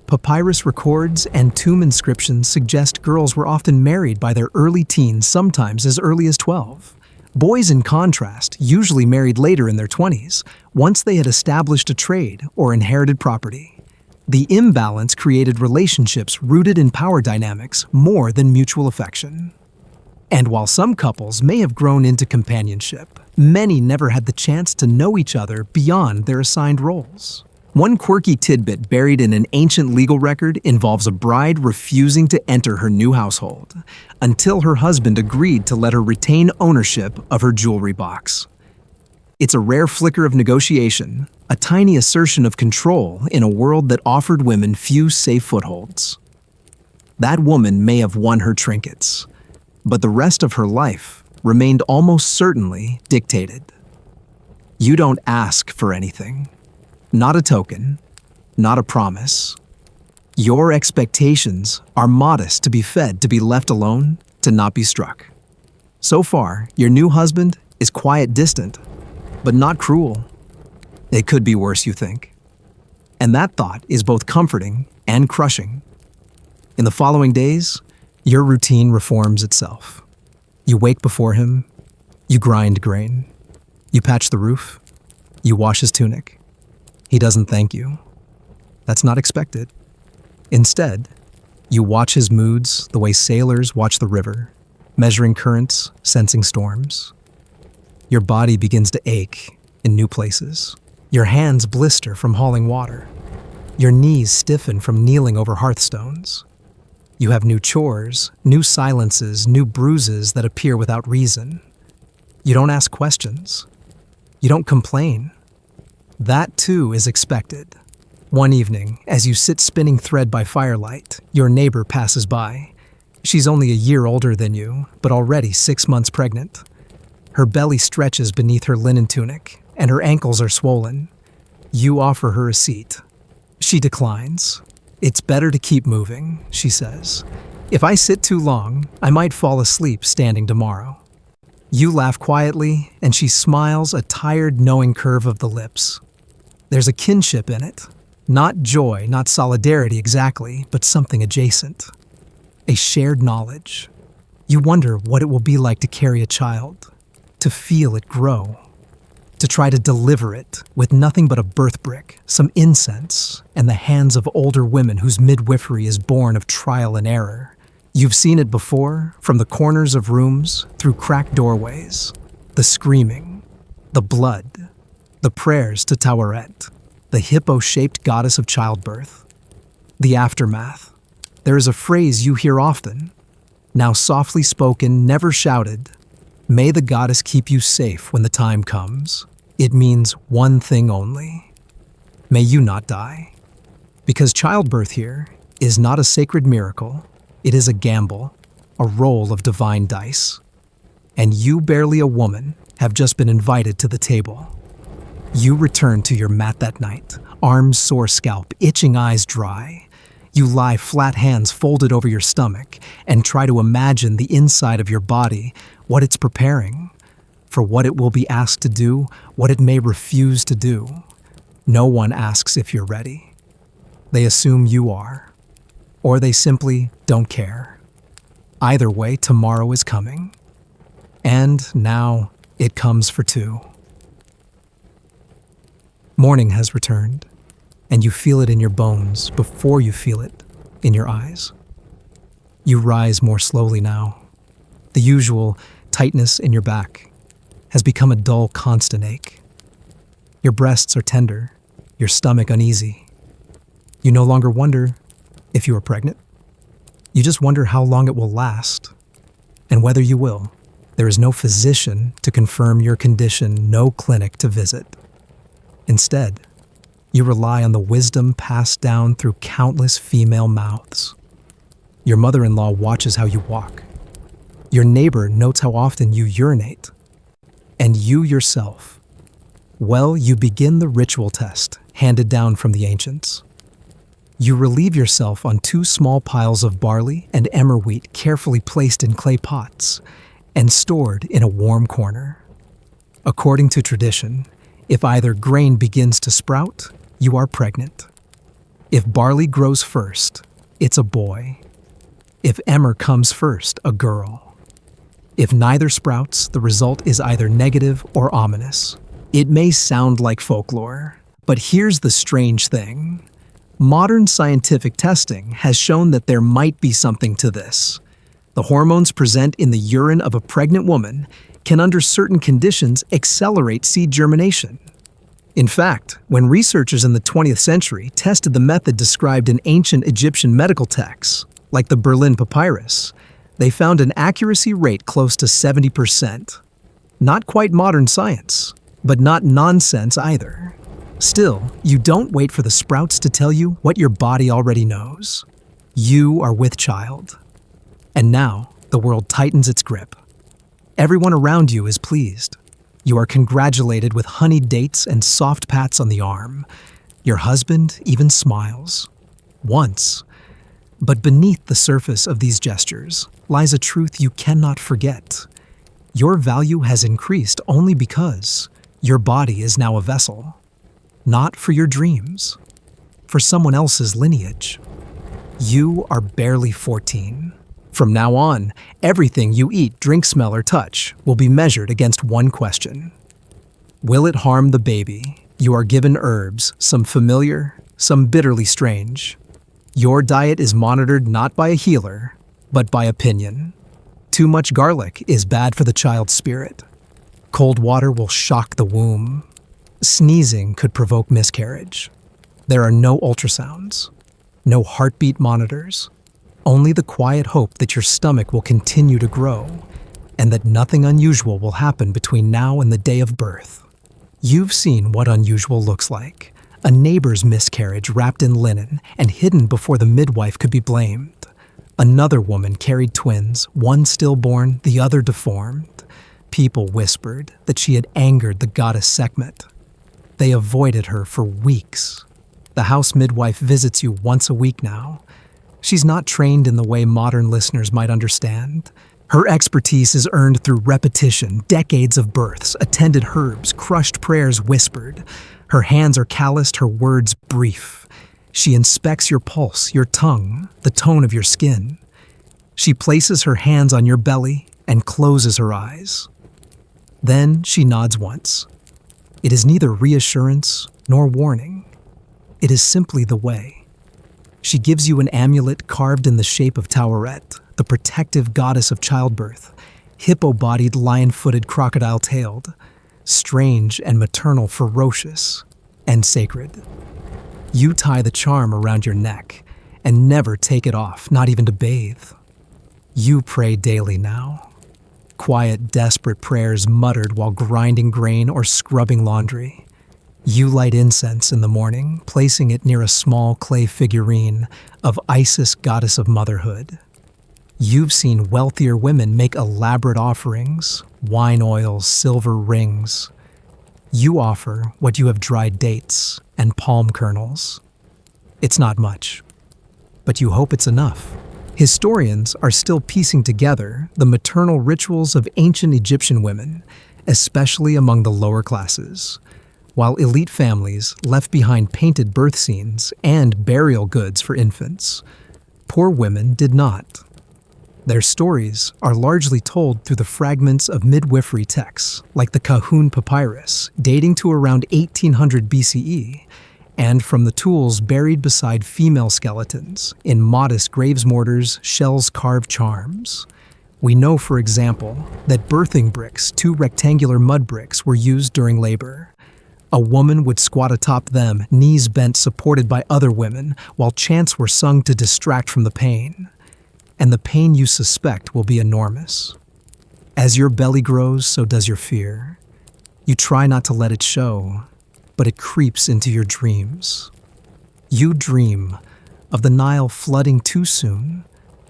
Papyrus records and tomb inscriptions suggest girls were often married by their early teens, sometimes as early as 12. Boys, in contrast, usually married later in their 20s, once they had established a trade or inherited property. The imbalance created relationships rooted in power dynamics more than mutual affection. And while some couples may have grown into companionship, many never had the chance to know each other beyond their assigned roles. One quirky tidbit buried in an ancient legal record involves a bride refusing to enter her new household until her husband agreed to let her retain ownership of her jewelry box. It's a rare flicker of negotiation, a tiny assertion of control in a world that offered women few safe footholds. That woman may have won her trinkets, but the rest of her life remained almost certainly dictated. You don't ask for anything. Not a token, not a promise. Your expectations are modest, to be fed, to be left alone, to not be struck. So far, your new husband is quiet, distant, but not cruel. It could be worse, you think. And that thought is both comforting and crushing. In the following days, your routine reforms itself. You wake before him, you grind grain, you patch the roof, you wash his tunic. He doesn't thank you. That's not expected. Instead, you watch his moods the way sailors watch the river, measuring currents, sensing storms. Your body begins to ache in new places. Your hands blister from hauling water. Your knees stiffen from kneeling over hearthstones. You have new chores, new silences, new bruises that appear without reason. You don't ask questions. You don't complain. That too is expected. One evening, as you sit spinning thread by firelight, your neighbor passes by. She's only a year older than you, but already 6 months pregnant. Her belly stretches beneath her linen tunic, and her ankles are swollen. You offer her a seat. She declines. "It's better to keep moving," she says. "If I sit too long, I might fall asleep standing tomorrow." You laugh quietly, and she smiles a tired, knowing curve of the lips. There's a kinship in it. Not joy, not solidarity exactly, but something adjacent. A shared knowledge. You wonder what it will be like to carry a child, to feel it grow, to try to deliver it with nothing but a birth brick, some incense, and the hands of older women whose midwifery is born of trial and error. You've seen it before, from the corners of rooms, through cracked doorways. The screaming, the blood, the prayers to Taweret, the hippo-shaped goddess of childbirth. The aftermath. There is a phrase you hear often, now softly spoken, never shouted. May the goddess keep you safe when the time comes. It means one thing only. May you not die. Because childbirth here is not a sacred miracle. It is a gamble, a roll of divine dice. And you, barely a woman, have just been invited to the table. You return to your mat that night, arms sore, scalp, itching eyes dry. You lie flat, hands folded over your stomach, and try to imagine the inside of your body, what it's preparing, for what it will be asked to do, what it may refuse to do. No one asks if you're ready. They assume you are. Or they simply don't care. Either way, tomorrow is coming. And now it comes for two. Morning has returned, and you feel it in your bones before you feel it in your eyes. You rise more slowly now. The usual tightness in your back has become a dull, constant ache. Your breasts are tender, your stomach uneasy. You no longer wonder if you are pregnant. You just wonder how long it will last, and whether you will. There is no physician to confirm your condition, no clinic to visit. Instead, you rely on the wisdom passed down through countless female mouths. Your mother-in-law watches how you walk. Your neighbor notes how often you urinate. And you yourself, well, you begin the ritual test handed down from the ancients. You relieve yourself on 2 small piles of barley and emmer wheat carefully placed in clay pots and stored in a warm corner. According to tradition, if either grain begins to sprout, you are pregnant. If barley grows first, it's a boy. If emmer comes first, a girl. If neither sprouts, the result is either negative or ominous. It may sound like folklore, but here's the strange thing. Modern scientific testing has shown that there might be something to this. The hormones present in the urine of a pregnant woman can, under certain conditions, accelerate seed germination. In fact, when researchers in the 20th century tested the method described in ancient Egyptian medical texts, like the Berlin Papyrus, they found an accuracy rate close to 70%. Not quite modern science, but not nonsense either. Still, you don't wait for the sprouts to tell you what your body already knows. You are with child. And now, the world tightens its grip. Everyone around you is pleased. You are congratulated with honeyed dates and soft pats on the arm. Your husband even smiles. Once. But beneath the surface of these gestures lies a truth you cannot forget. Your value has increased only because your body is now a vessel. Not for your dreams, for someone else's lineage. You are barely 14. From now on, everything you eat, drink, smell, or touch will be measured against one question. Will it harm the baby? You are given herbs, some familiar, some bitterly strange. Your diet is monitored not by a healer, but by opinion. Too much garlic is bad for the child's spirit. Cold water will shock the womb. Sneezing could provoke miscarriage. There are no ultrasounds, no heartbeat monitors, only the quiet hope that your stomach will continue to grow, and that nothing unusual will happen between now and the day of birth. You've seen what unusual looks like. A neighbor's miscarriage wrapped in linen and hidden before the midwife could be blamed. Another woman carried twins, one stillborn, the other deformed. People whispered that she had angered the goddess Sekhmet. They avoided her for weeks. The house midwife visits you once a week now. She's not trained in the way modern listeners might understand. Her expertise is earned through repetition, decades of births, attended herbs, crushed prayers whispered. Her hands are calloused, her words brief. She inspects your pulse, your tongue, the tone of your skin. She places her hands on your belly and closes her eyes. Then she nods once. It is neither reassurance nor warning. It is simply the way. She gives you an amulet carved in the shape of Taweret, the protective goddess of childbirth, hippo-bodied, lion-footed, crocodile-tailed, strange and maternal, ferocious and sacred. You tie the charm around your neck and never take it off, not even to bathe. You pray daily now. Quiet, desperate prayers muttered while grinding grain or scrubbing laundry. You light incense in the morning, placing it near a small clay figurine of Isis, goddess of motherhood. You've seen wealthier women make elaborate offerings, wine oils, silver rings. You offer what you have: dried dates and palm kernels. It's not much, but you hope it's enough. Historians are still piecing together the maternal rituals of ancient Egyptian women, especially among the lower classes. While elite families left behind painted birth scenes and burial goods for infants, poor women did not. Their stories are largely told through the fragments of midwifery texts, like the Kahun papyrus, dating to around 1800 BCE, and from the tools buried beside female skeletons in modest graves mortars, shells-carved charms. We know, for example, that birthing bricks, 2 rectangular mud bricks, were used during labor. A woman would squat atop them, knees bent, supported by other women, while chants were sung to distract from the pain. And the pain you suspect will be enormous. As your belly grows, so does your fear. You try not to let it show, but it creeps into your dreams. You dream of the Nile flooding too soon,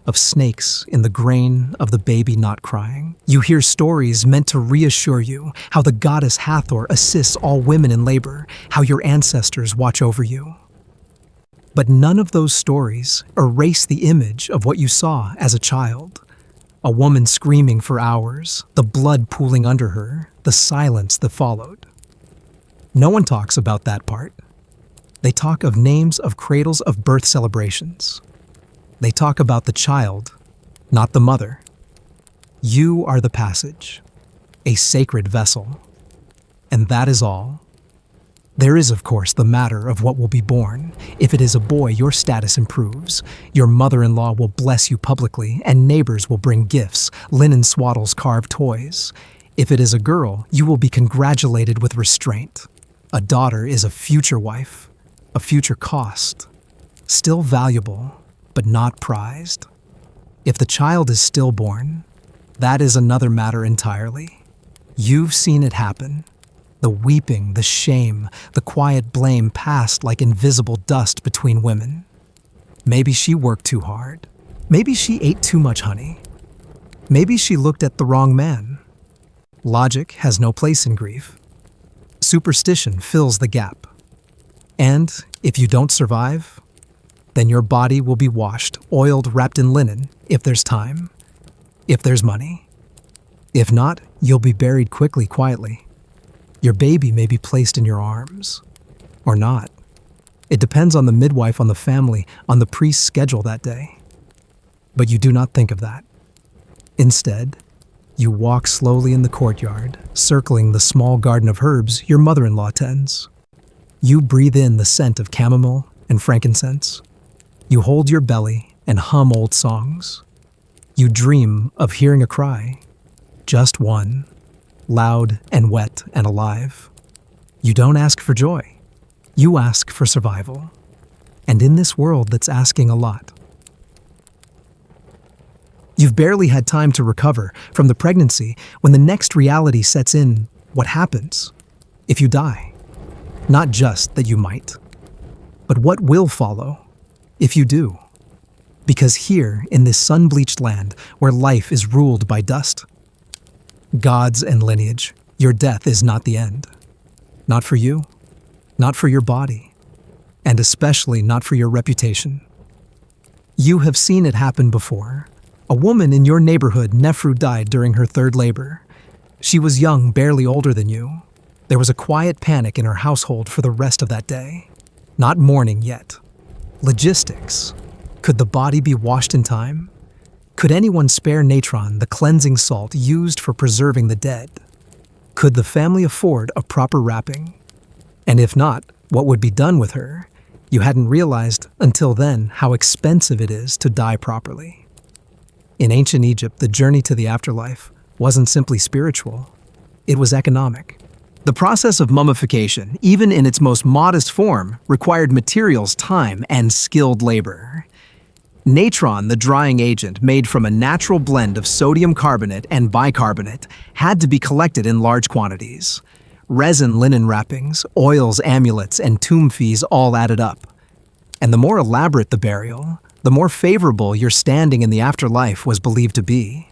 of snakes in the grain of the baby not crying. You hear stories meant to reassure you, how the goddess Hathor assists all women in labor, how your ancestors watch over you. But none of those stories erase the image of what you saw as a child. A woman screaming for hours, the blood pooling under her, the silence that followed. No one talks about that part. They talk of names of cradles of birth celebrations. They talk about the child, not the mother. You are the passage, a sacred vessel. And that is all. There is, of course, the matter of what will be born. If it is a boy, your status improves. Your mother-in-law will bless you publicly, and neighbors will bring gifts, linen swaddles, carved toys. If it is a girl, you will be congratulated with restraint. A daughter is a future wife, a future cost, still valuable, but not prized. If the child is stillborn, that is another matter entirely. You've seen it happen. The weeping, the shame, the quiet blame passed like invisible dust between women. Maybe she worked too hard. Maybe she ate too much honey. Maybe she looked at the wrong man. Logic has no place in grief. Superstition fills the gap. And if you don't survive, then your body will be washed, oiled, wrapped in linen, if there's time, if there's money. If not, you'll be buried quickly, quietly. Your baby may be placed in your arms, or not. It depends on the midwife, on the family, on the priest's schedule that day. But you do not think of that. Instead, you walk slowly in the courtyard, circling the small garden of herbs your mother-in-law tends. You breathe in the scent of chamomile and frankincense. You hold your belly and hum old songs. You dream of hearing a cry, just one, loud and wet and alive. You don't ask for joy. You ask for survival. And in this world that's asking a lot, You've barely had time to recover from the pregnancy when the next reality sets in. What happens if you die? Not just that you might, but what will follow if you do? Because here, in this sun-bleached land where life is ruled by dust, gods and lineage, your death is not the end. Not for you, not for your body, and especially not for your reputation. You have seen it happen before. A woman in your neighborhood, Nefru, died during her third labor. She was young, barely older than you. There was a quiet panic in her household for the rest of that day. Not mourning yet. Logistics. Could the body be washed in time? Could anyone spare natron, the cleansing salt used for preserving the dead? Could the family afford a proper wrapping? And if not, what would be done with her? You hadn't realized until then how expensive it is to die properly. In ancient Egypt, the journey to the afterlife wasn't simply spiritual, it was economic. The process of mummification, even in its most modest form, required materials, time, and skilled labor. Natron, the drying agent made from a natural blend of sodium carbonate and bicarbonate, had to be collected in large quantities. Resin, linen wrappings, oils, amulets, and tomb fees all added up. And the more elaborate the burial, the more favorable your standing in the afterlife was believed to be.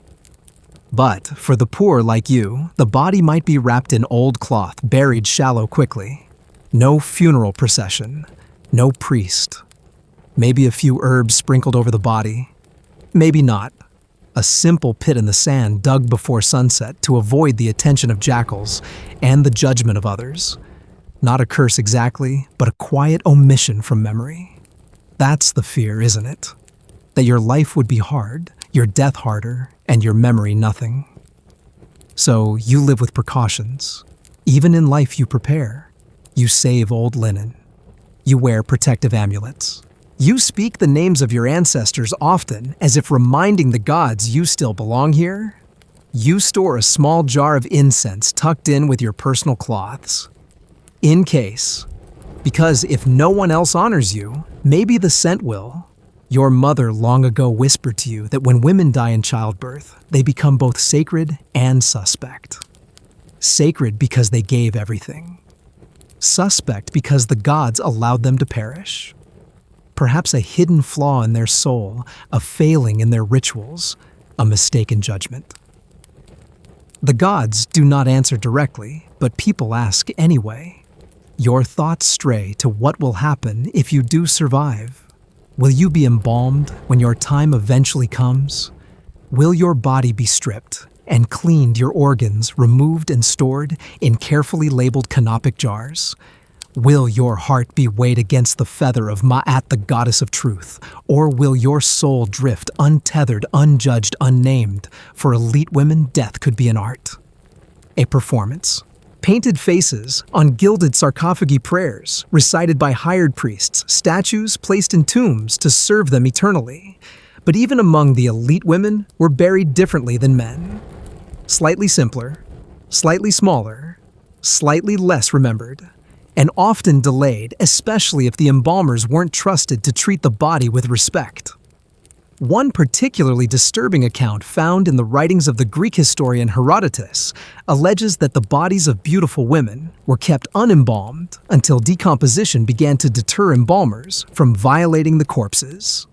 But for the poor like you, the body might be wrapped in old cloth, buried shallow quickly. No funeral procession, no priest. Maybe a few herbs sprinkled over the body. Maybe not. A simple pit in the sand dug before sunset to avoid the attention of jackals and the judgment of others. Not a curse exactly, but a quiet omission from memory. That's the fear, isn't it? That your life would be hard, your death harder, and your memory nothing. So you live with precautions. Even in life you prepare. You save old linen. You wear protective amulets. You speak the names of your ancestors often, as if reminding the gods you still belong here. You store a small jar of incense tucked in with your personal cloths. In case. Because if no one else honors you, maybe the scent will. Your mother long ago whispered to you that when women die in childbirth, they become both sacred and suspect. Sacred because they gave everything. Suspect because the gods allowed them to perish. Perhaps a hidden flaw in their soul, a failing in their rituals, a mistaken judgment. The gods do not answer directly, but people ask anyway. Your thoughts stray to what will happen if you do survive. Will you be embalmed when your time eventually comes? Will your body be stripped and cleaned, your organs removed and stored in carefully labeled canopic jars? Will your heart be weighed against the feather of Ma'at, the goddess of truth? Or will your soul drift untethered, unjudged, unnamed? For elite women, death could be an art, a performance. Painted faces on gilded sarcophagi, prayers recited by hired priests, statues placed in tombs to serve them eternally. But even among the elite women were buried differently than men. Slightly simpler, slightly smaller, slightly less remembered, and often delayed, especially if the embalmers weren't trusted to treat the body with respect. One particularly disturbing account found in the writings of the Greek historian Herodotus alleges that the bodies of beautiful women were kept unembalmed until decomposition began to deter embalmers from violating the corpses.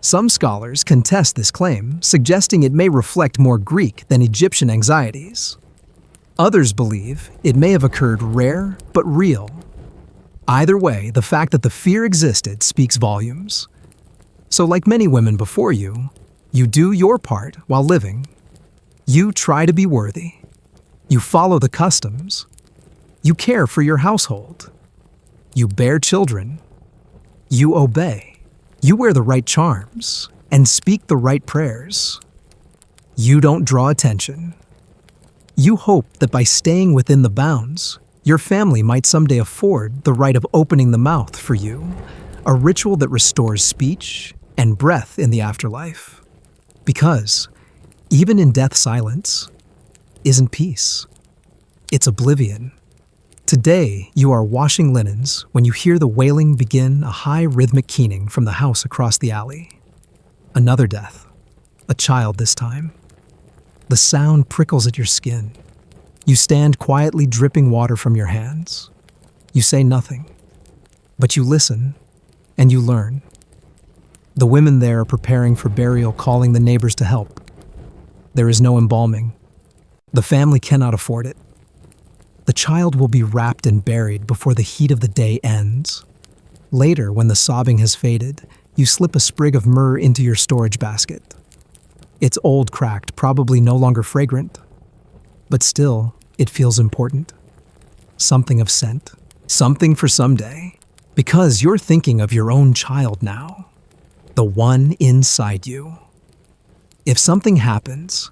Some scholars contest this claim, suggesting it may reflect more Greek than Egyptian anxieties. Others believe it may have occurred rare but real. Either way, the fact that the fear existed speaks volumes. So like many women before you do your part while living. You try to be worthy. You follow the customs. You care for your household. You bear children. You obey. You wear the right charms and speak the right prayers. You don't draw attention. You hope that by staying within the bounds, your family might someday afford the right of opening the mouth for you, a ritual that restores speech and breath in the afterlife. Because, even in death's silence, isn't peace. It's oblivion. Today, you are washing linens when you hear the wailing begin, a high rhythmic keening from the house across the alley. Another death. A child this time. The sound prickles at your skin. You stand quietly dripping water from your hands. You say nothing, but you listen and you learn. The women there are preparing for burial, calling the neighbors to help. There is no embalming. The family cannot afford it. The child will be wrapped and buried before the heat of the day ends. Later, when the sobbing has faded, you slip a sprig of myrrh into your storage basket. It's old, cracked, probably no longer fragrant. But still, it feels important. Something of scent. Something for someday. Because you're thinking of your own child now. The one inside you. If something happens,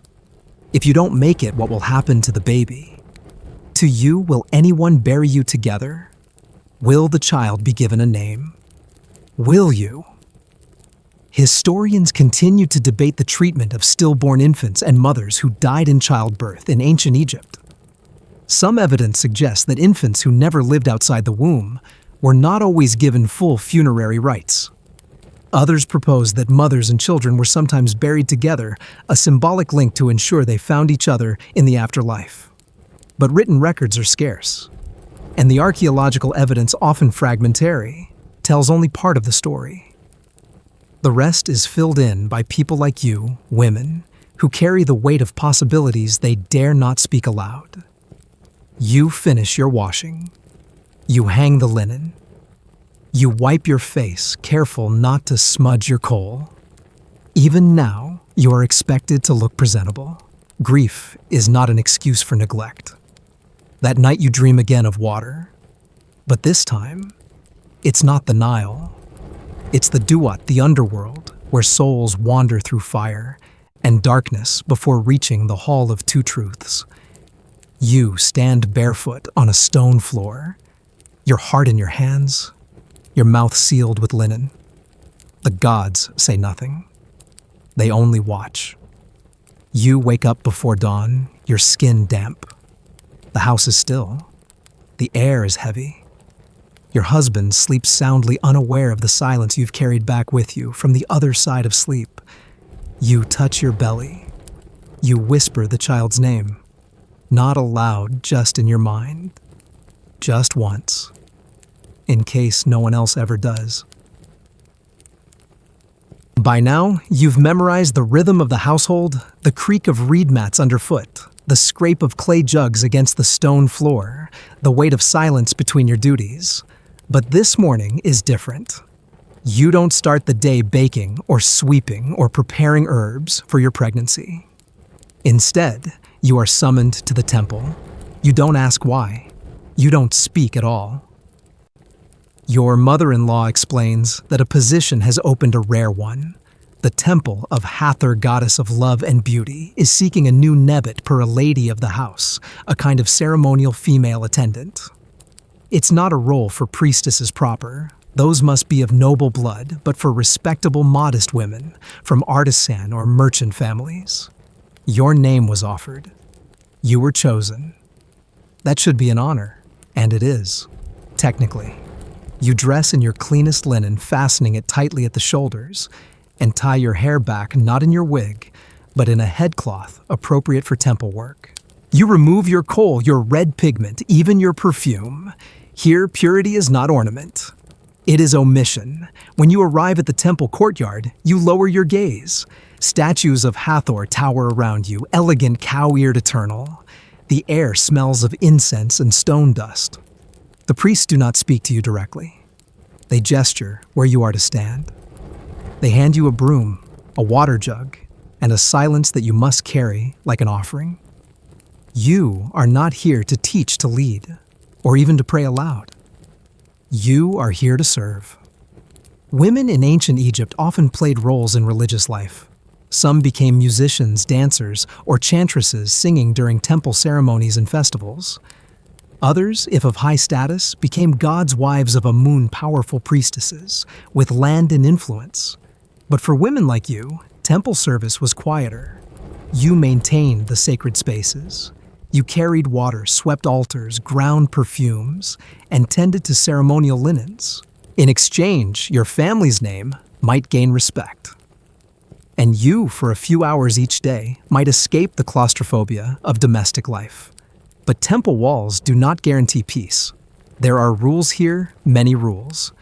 if you don't make it, what will happen to the baby? To you, will anyone bury you together? Will the child be given a name? Will you? Historians continue to debate the treatment of stillborn infants and mothers who died in childbirth in ancient Egypt. Some evidence suggests that infants who never lived outside the womb were not always given full funerary rites. Others propose that mothers and children were sometimes buried together, a symbolic link to ensure they found each other in the afterlife. But written records are scarce, and the archaeological evidence, often fragmentary, tells only part of the story. The rest is filled in by people like you, women, who carry the weight of possibilities they dare not speak aloud. You finish your washing. You hang the linen. You wipe your face, careful not to smudge your coal. Even now, you are expected to look presentable. Grief is not an excuse for neglect. That night you dream again of water. But this time, it's not the Nile. It's the Duat, the underworld, where souls wander through fire and darkness before reaching the Hall of Two Truths. You stand barefoot on a stone floor, your heart in your hands, your mouth sealed with linen. The gods say nothing. They only watch. You wake up before dawn, your skin damp. The house is still. The air is heavy. Your husband sleeps soundly, unaware of the silence you've carried back with you from the other side of sleep. You touch your belly. You whisper the child's name. Not aloud, just in your mind. Just once. In case no one else ever does. By now, you've memorized the rhythm of the household, the creak of reed mats underfoot, the scrape of clay jugs against the stone floor, the weight of silence between your duties. But this morning is different. You don't start the day baking or sweeping or preparing herbs for your pregnancy. Instead, you are summoned to the temple. You don't ask why. You don't speak at all. Your mother-in-law explains that a position has opened, a rare one. The temple of Hathor, goddess of love and beauty, is seeking a new nebbet per a lady of the house, a kind of ceremonial female attendant. It's not a role for priestesses proper. Those must be of noble blood, but for respectable, modest women from artisan or merchant families. Your name was offered. You were chosen. That should be an honor, and it is, technically. You dress in your cleanest linen, fastening it tightly at the shoulders, and tie your hair back not in your wig, but in a headcloth appropriate for temple work. You remove your kohl, your red pigment, even your perfume. Here, purity is not ornament. It is omission. When you arrive at the temple courtyard, you lower your gaze. Statues of Hathor tower around you, elegant, cow-eared eternal. The air smells of incense and stone dust. The priests do not speak to you directly. They gesture where you are to stand. They hand you a broom, a water jug, and a silence that you must carry like an offering. You are not here to teach to lead, or even to pray aloud. You are here to serve. Women in ancient Egypt often played roles in religious life. Some became musicians, dancers, or chantresses singing during temple ceremonies and festivals. Others, if of high status, became gods' wives of Amun, powerful priestesses, with land and influence. But for women like you, temple service was quieter. You maintained the sacred spaces. You carried water, swept altars, ground perfumes, and tended to ceremonial linens. In exchange, your family's name might gain respect. And you, for a few hours each day, might escape the claustrophobia of domestic life. But temple walls do not guarantee peace. There are rules here, many rules.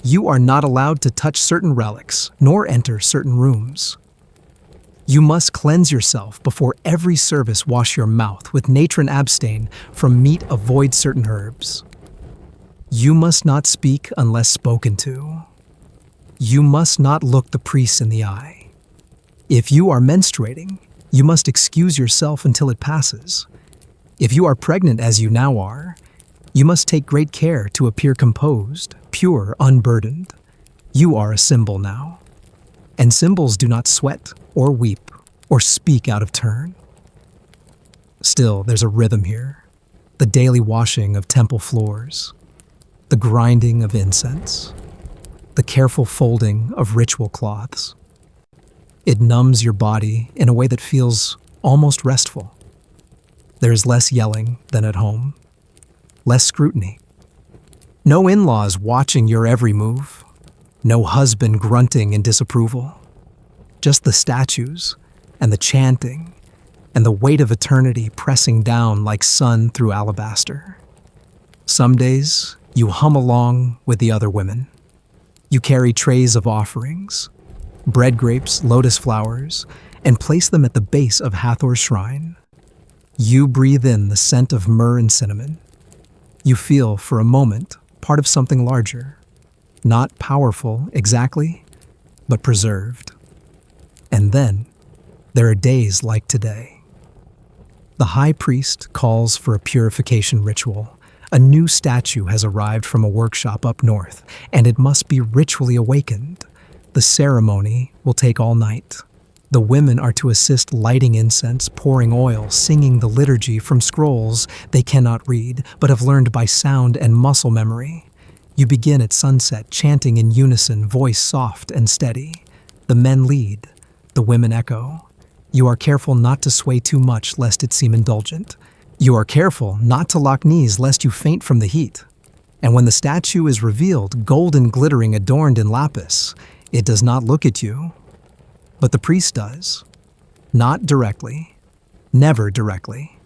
You are not allowed to touch certain relics, nor enter certain rooms. You must cleanse yourself before every service. Wash your mouth with natron, abstain from meat, avoid certain herbs. You must not speak unless spoken to. You must not look the priests in the eye. If you are menstruating, you must excuse yourself until it passes. If you are pregnant as you now are, you must take great care to appear composed, pure, unburdened. You are a symbol now. And symbols do not sweat or weep or speak out of turn. Still, there's a rhythm here. The daily washing of temple floors, the grinding of incense, the careful folding of ritual cloths. It numbs your body in a way that feels almost restful. There is less yelling than at home, less scrutiny. No in-laws watching your every move, no husband grunting in disapproval. Just the statues and the chanting and the weight of eternity pressing down like sun through alabaster. Some days, you hum along with the other women. You carry trays of offerings, bread grapes, lotus flowers, and place them at the base of Hathor's shrine. You breathe in the scent of myrrh and cinnamon. You feel, for a moment, part of something larger, not powerful exactly, but preserved. And then, there are days like today. The high priest calls for a purification ritual. A new statue has arrived from a workshop up north, and it must be ritually awakened. The ceremony will take all night. The women are to assist lighting incense, pouring oil, singing the liturgy from scrolls they cannot read, but have learned by sound and muscle memory. You begin at sunset, chanting in unison, voice soft and steady. The men lead, the women echo. You are careful not to sway too much lest it seem indulgent. You are careful not to lock knees lest you faint from the heat. And when the statue is revealed, golden glittering adorned in lapis, it does not look at you, but the priest does. Not directly, never directly,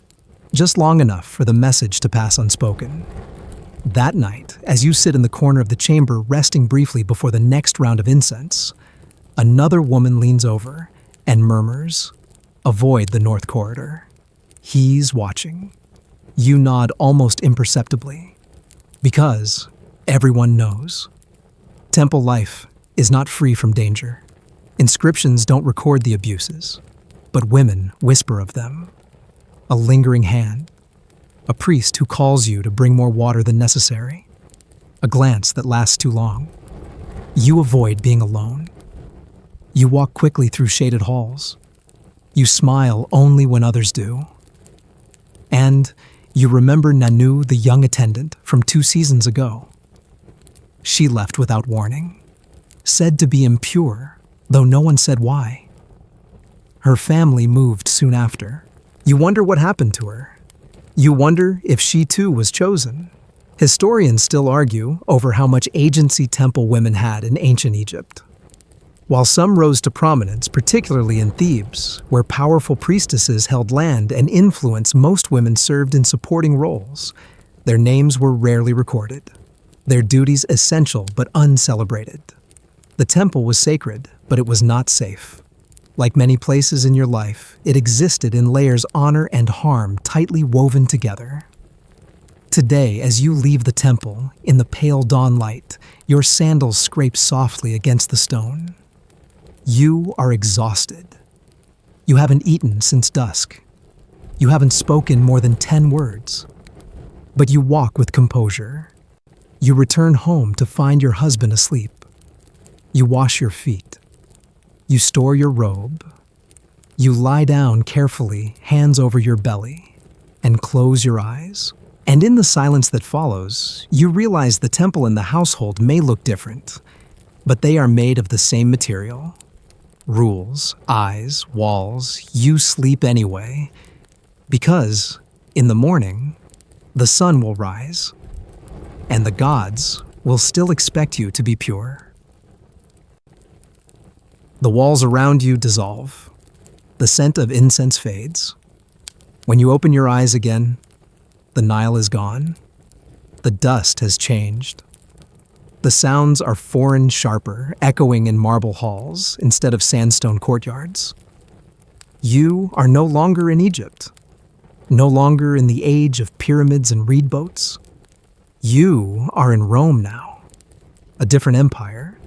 just long enough for the message to pass unspoken. That night, as you sit in the corner of the chamber resting briefly before the next round of incense, another woman leans over and murmurs, "Avoid the north corridor. He's watching." You nod almost imperceptibly, because everyone knows. Temple life is not free from danger. Inscriptions don't record the abuses, but women whisper of them. A lingering hand, a priest who calls you to bring more water than necessary, a glance that lasts too long. You avoid being alone. You walk quickly through shaded halls. You smile only when others do. And you remember Nanu, the young attendant from 2 seasons ago. She left without warning, said to be impure, though no one said why. Her family moved soon after. You wonder what happened to her. You wonder if she too was chosen. Historians still argue over how much agency temple women had in ancient Egypt. While some rose to prominence, particularly in Thebes, where powerful priestesses held land and influence, most women served in supporting roles. Their names were rarely recorded, their duties essential but uncelebrated. The temple was sacred, but it was not safe. Like many places in your life, it existed in layers honor and harm tightly woven together. Today, as you leave the temple, in the pale dawn light, your sandals scrape softly against the stone. You are exhausted. You haven't eaten since dusk. You haven't spoken more than 10 words. But you walk with composure. You return home to find your husband asleep. You wash your feet. You store your robe. You lie down carefully, hands over your belly, and close your eyes. And in the silence that follows, you realize the temple and the household may look different, but they are made of the same material. Rules, eyes, walls, you sleep anyway. Because, in the morning, the sun will rise, and the gods will still expect you to be pure. The walls around you dissolve. The scent of incense fades. When you open your eyes again, the Nile is gone. The dust has changed. The sounds are foreign sharper, echoing in marble halls instead of sandstone courtyards. You are no longer in Egypt, no longer in the age of pyramids and reed boats. You are in Rome now, a different empire,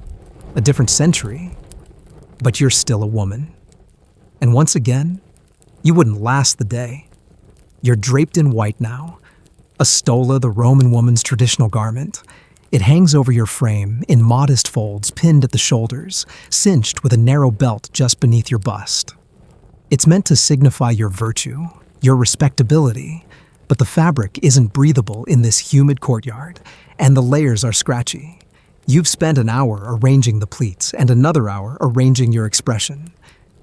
a different century, but you're still a woman. And once again, you wouldn't last the day. You're draped in white now, a stola, the Roman woman's traditional garment. It hangs over your frame in modest folds pinned at the shoulders, cinched with a narrow belt just beneath your bust. It's meant to signify your virtue, your respectability, but the fabric isn't breathable in this humid courtyard, and the layers are scratchy. You've spent an hour arranging the pleats and another hour arranging your expression.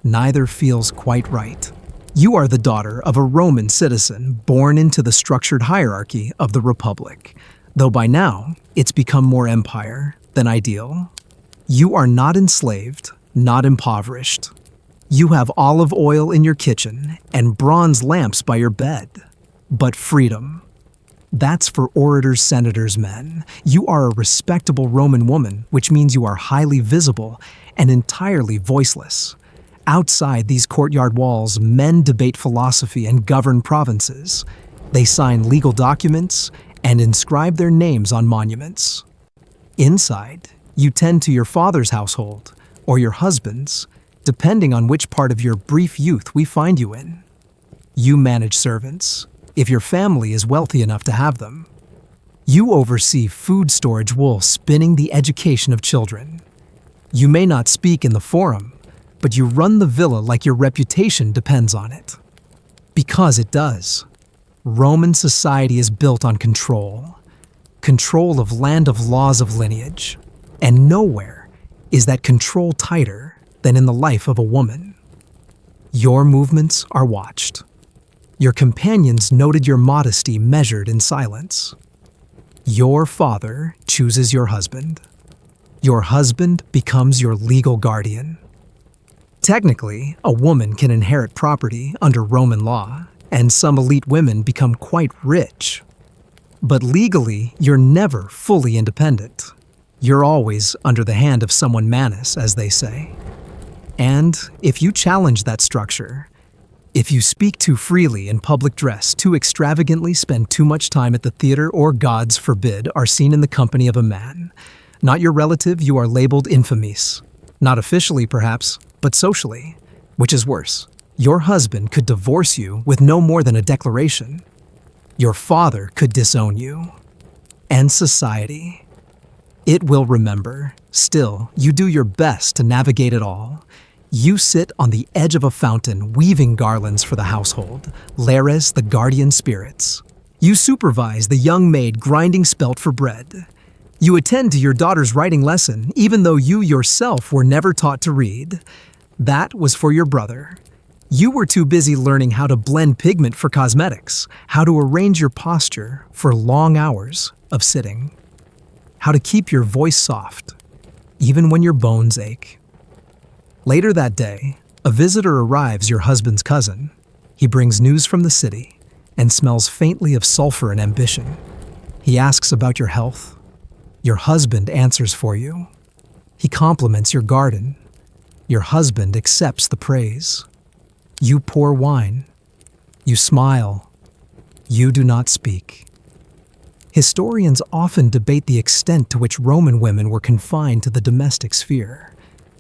Neither feels quite right. You are the daughter of a Roman citizen born into the structured hierarchy of the Republic, though by now it's become more empire than ideal. You are not enslaved, not impoverished. You have olive oil in your kitchen and bronze lamps by your bed. But freedom. That's for orators, senators, men. You are a respectable Roman woman, which means you are highly visible and entirely voiceless. Outside these courtyard walls, men debate philosophy and govern provinces. They sign legal documents and inscribe their names on monuments. Inside, you tend to your father's household or your husband's, depending on which part of your brief youth we find you in. You manage servants, if your family is wealthy enough to have them. You oversee food storage wool spinning the education of children. You may not speak in the forum, but you run the villa like your reputation depends on it. Because it does. Roman society is built on control. Control of land, of laws, of lineage. And nowhere is that control tighter than in the life of a woman. Your movements are watched. Your companions noted your modesty measured in silence. Your father chooses your husband. Your husband becomes your legal guardian. Technically, a woman can inherit property under Roman law, and some elite women become quite rich. But legally, you're never fully independent. You're always under the hand of someone manus, as they say. And if you challenge that structure, if you speak too freely in public dress, too extravagantly, spend too much time at the theater, or, gods forbid, are seen in the company of a man, not your relative, you are labeled infamis. Not officially, perhaps, but socially. Which is worse, your husband could divorce you with no more than a declaration. Your father could disown you. And society. It will remember. Still, you do your best to navigate it all. You sit on the edge of a fountain, weaving garlands for the household, Lares, the guardian spirits. You supervise the young maid grinding spelt for bread. You attend to your daughter's writing lesson, even though you yourself were never taught to read. That was for your brother. You were too busy learning how to blend pigment for cosmetics, how to arrange your posture for long hours of sitting, how to keep your voice soft, even when your bones ache. Later that day, a visitor arrives, your husband's cousin. He brings news from the city and smells faintly of sulfur and ambition. He asks about your health. Your husband answers for you. He compliments your garden. Your husband accepts the praise. You pour wine. You smile. You do not speak. Historians often debate the extent to which Roman women were confined to the domestic sphere.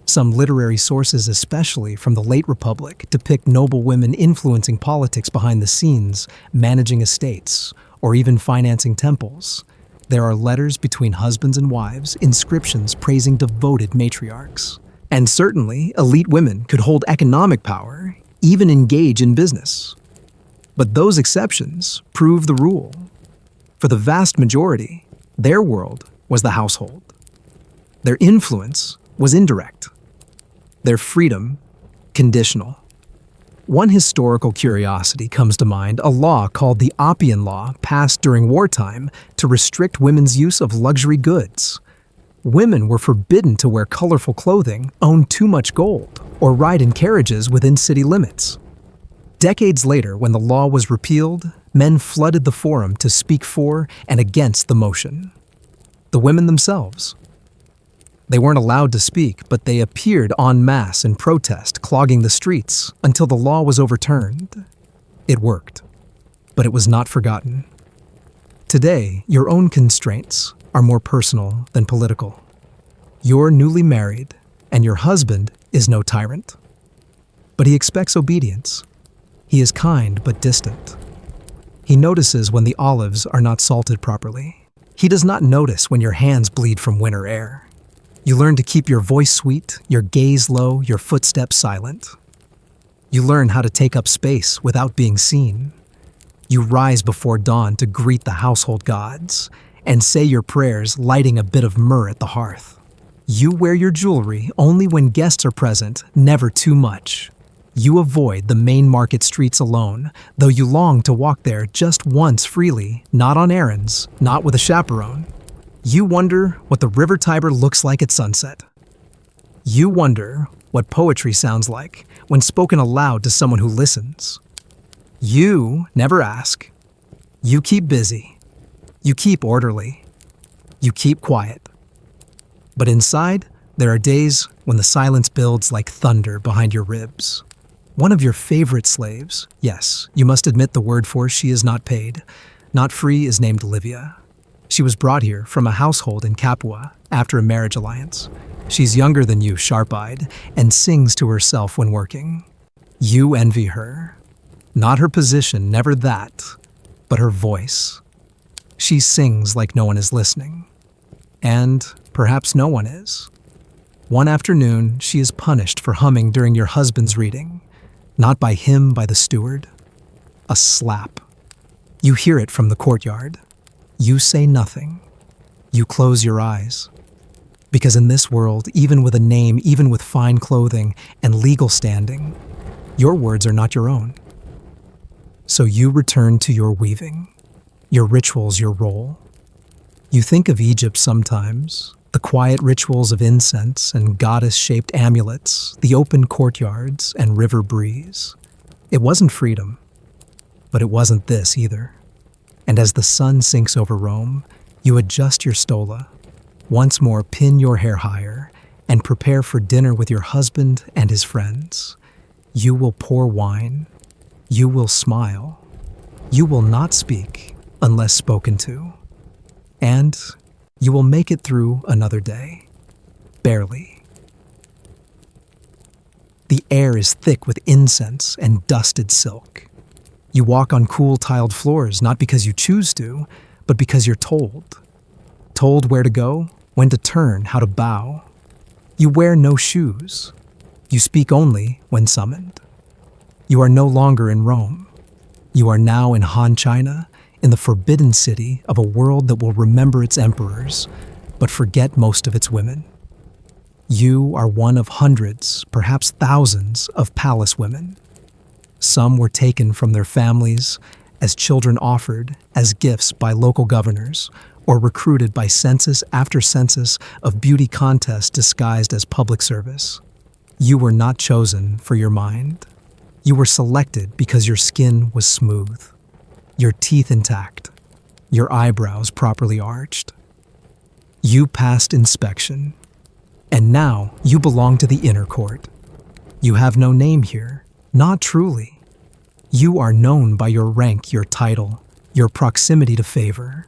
Some literary sources, especially from the late Republic, depict noble women influencing politics behind the scenes, managing estates, or even financing temples. There are letters between husbands and wives, inscriptions praising devoted matriarchs. And certainly, elite women could hold economic power, even engage in business. But those exceptions prove the rule. For the vast majority, their world was the household. Their influence was indirect. Their freedom, conditional. One historical curiosity comes to mind, a law called the Oppian Law, passed during wartime to restrict women's use of luxury goods. Women were forbidden to wear colorful clothing, own too much gold, or ride in carriages within city limits. Decades later, when the law was repealed, men flooded the forum to speak for and against the motion. The women themselves. They weren't allowed to speak, but they appeared en masse in protest, clogging the streets, until the law was overturned. It worked, but it was not forgotten. Today, your own constraints are more personal than political. You're newly married, and your husband is no tyrant. But he expects obedience. He is kind but distant. He notices when the olives are not salted properly. He does not notice when your hands bleed from winter air. You learn to keep your voice sweet, your gaze low, your footsteps silent. You learn how to take up space without being seen. You rise before dawn to greet the household gods and say your prayers, lighting a bit of myrrh at the hearth. You wear your jewelry only when guests are present, never too much. You avoid the main market streets alone, though you long to walk there just once freely, not on errands, not with a chaperone. You wonder what the River Tiber looks like at sunset. You wonder what poetry sounds like when spoken aloud to someone who listens. You never ask. You keep busy. You keep orderly. You keep quiet. But inside, there are days when the silence builds like thunder behind your ribs. One of your favorite slaves, yes, you must admit the word for she is not paid, not free, is named Livia. She was brought here from a household in Capua after a marriage alliance. She's younger than you, sharp-eyed, and sings to herself when working. You envy her. Not her position, never that, but her voice. She sings like no one is listening. And perhaps no one is. One afternoon, she is punished for humming during your husband's reading. Not by him, by the steward. A slap. You hear it from the courtyard. You say nothing. You close your eyes. Because in this world, even with a name, even with fine clothing and legal standing, your words are not your own. So you return to your weaving, your rituals, your role. You think of Egypt sometimes, the quiet rituals of incense and goddess-shaped amulets, the open courtyards and river breeze. It wasn't freedom, but it wasn't this either. And as the sun sinks over Rome, you adjust your stola, once more pin your hair higher, and prepare for dinner with your husband and his friends. You will pour wine. You will smile. You will not speak unless spoken to. And you will make it through another day. Barely. The air is thick with incense and dusted silk. You walk on cool tiled floors not because you choose to, but because you're told. Told where to go, when to turn, how to bow. You wear no shoes. You speak only when summoned. You are no longer in Rome. You are now in Han China, in the forbidden city of a world that will remember its emperors, but forget most of its women. You are one of hundreds, perhaps thousands, of palace women. Some were taken from their families, as children offered, as gifts by local governors, or recruited by census after census of beauty contests disguised as public service. You were not chosen for your mind. You were selected because your skin was smooth, your teeth intact, your eyebrows properly arched. You passed inspection, and now you belong to the inner court. You have no name here, not truly. You are known by your rank, your title, your proximity to favor.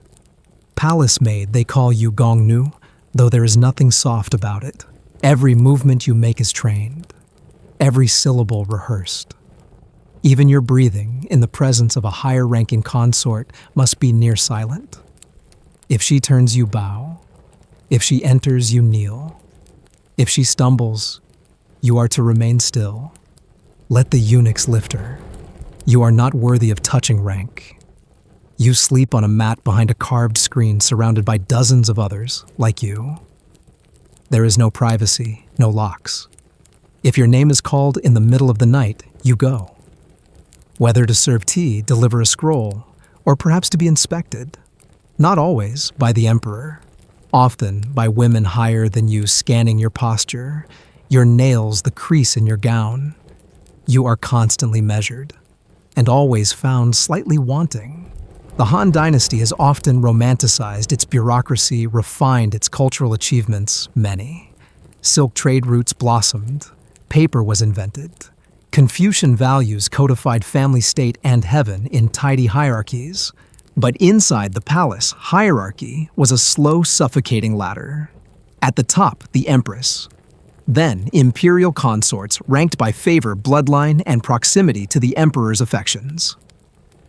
Palace maid, they call you gongnu, though there is nothing soft about it. Every movement you make is trained, every syllable rehearsed. Even your breathing, in the presence of a higher-ranking consort, must be near silent. If she turns, you bow. If she enters, you kneel. If she stumbles, you are to remain still. Let the eunuchs lift her. You are not worthy of touching rank. You sleep on a mat behind a carved screen surrounded by dozens of others, like you. There is no privacy, no locks. If your name is called in the middle of the night, you go. Whether to serve tea, deliver a scroll, or perhaps to be inspected. Not always by the emperor. often by women higher than you scanning your posture, your nails the crease in your gown. You are constantly measured, and always found slightly wanting. The Han Dynasty has often romanticized its bureaucracy, refined its cultural achievements, many. Silk trade routes blossomed, paper was invented, Confucian values codified family, state, and heaven in tidy hierarchies. But inside the palace, hierarchy was a slow, suffocating ladder. At the top, the empress. Then, imperial consorts ranked by favor, bloodline, and proximity to the emperor's affections.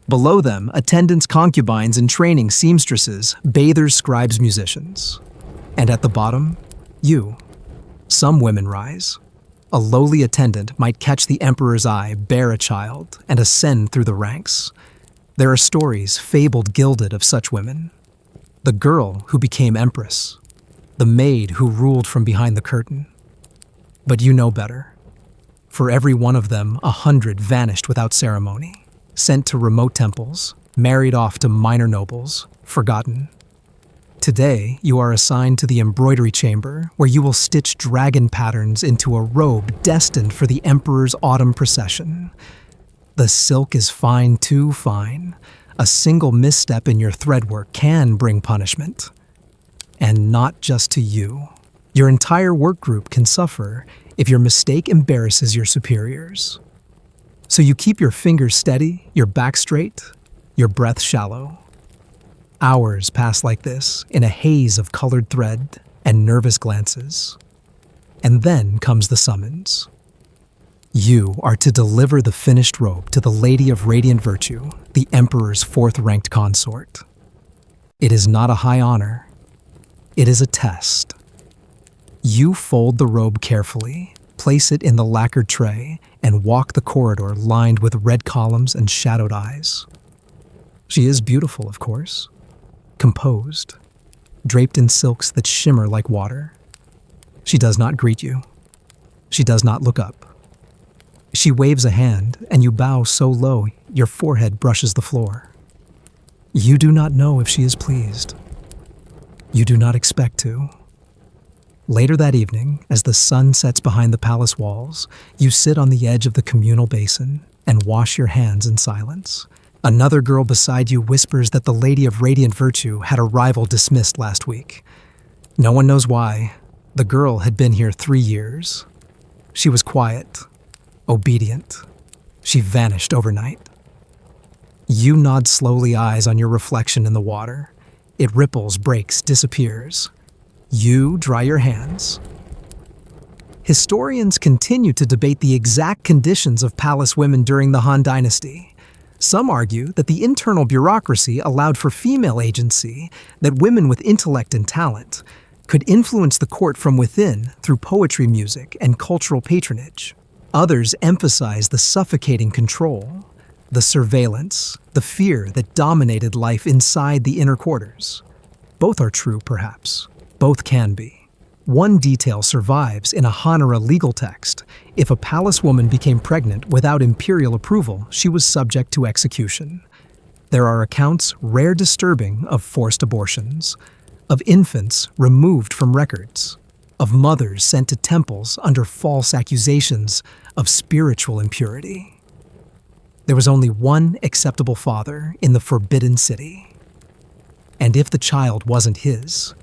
Below them, attendants, concubines, and training seamstresses, bathers, scribes, musicians. And at the bottom, you. Some women rise. A lowly attendant might catch the emperor's eye, bear a child, and ascend through the ranks. There are stories, fabled, gilded, of such women. The girl who became empress. The maid who ruled from behind the curtain. But you know better. For every one of them, 100 vanished without ceremony, sent to remote temples, married off to minor nobles, forgotten. Today, you are assigned to the embroidery chamber, where you will stitch dragon patterns into a robe destined for the emperor's autumn procession. The silk is fine, too fine. A single misstep in your threadwork can bring punishment. And not just to you. Your entire work group can suffer if your mistake embarrasses your superiors. So you keep your fingers steady, your back straight, your breath shallow. Hours pass like this, in a haze of colored thread and nervous glances. And then comes the summons. You are to deliver the finished robe to the Lady of Radiant Virtue, the Emperor's fourth-ranked consort. It is not a high honor. It is a test. You fold the robe carefully, place it in the lacquered tray, and walk the corridor lined with red columns and shadowed eyes. She is beautiful, of course. Composed, draped in silks that shimmer like water. She does not greet you. She does not look up. She waves a hand, and you bow so low your forehead brushes the floor. You do not know if she is pleased. You do not expect to. Later that evening, as the sun sets behind the palace walls, you sit on the edge of the communal basin and wash your hands in silence. Another girl beside you whispers that the Lady of Radiant Virtue had a rival dismissed last week. No one knows why. The girl had been here 3 years. She was quiet, obedient. She vanished overnight. You nod slowly, eyes on your reflection in the water. It ripples, breaks, disappears. You dry your hands. Historians continue to debate the exact conditions of palace women during the Han Dynasty. Some argue that the internal bureaucracy allowed for female agency, that women with intellect and talent could influence the court from within through poetry, music, and cultural patronage. Others emphasize the suffocating control, the surveillance, the fear that dominated life inside the inner quarters. Both are true, perhaps. Both can be. One detail survives in a Hanara legal text. If a palace woman became pregnant without imperial approval, she was subject to execution. There are accounts, rare disturbing, of forced abortions, of infants removed from records, of mothers sent to temples under false accusations of spiritual impurity. There was only one acceptable father in the Forbidden City. And if the child wasn't his,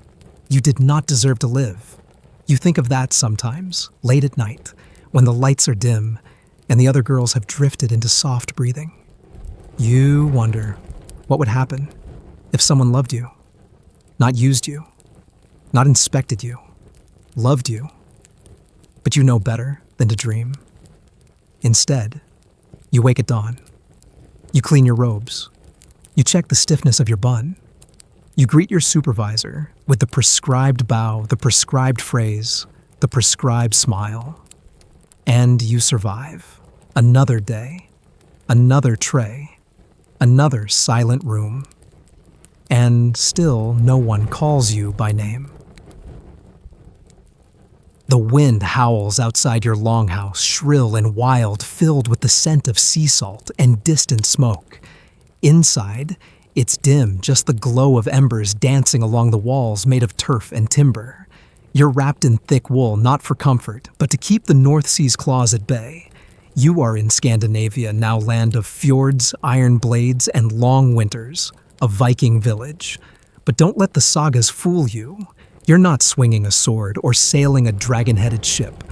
you did not deserve to live. You think of that sometimes, late at night, when the lights are dim and the other girls have drifted into soft breathing. You wonder what would happen if someone loved you, not used you, not inspected you, loved you. But you know better than to dream. Instead, you wake at dawn. You clean your robes. You check the stiffness of your bun. You greet your supervisor with the prescribed bow, the prescribed phrase, the prescribed smile. And you survive. Another day, another tray, another silent room. And still no one calls you by name. The wind howls outside your longhouse, shrill and wild, filled with the scent of sea salt and distant smoke. Inside, It's dim, just the glow of embers dancing along the walls made of turf and timber. You're wrapped in thick wool not for comfort, but to keep the North Sea's claws at bay. You are in Scandinavia, now land of fjords, iron blades, and long winters, a Viking village. But don't let the sagas fool you. You're not swinging a sword or sailing a dragon-headed ship.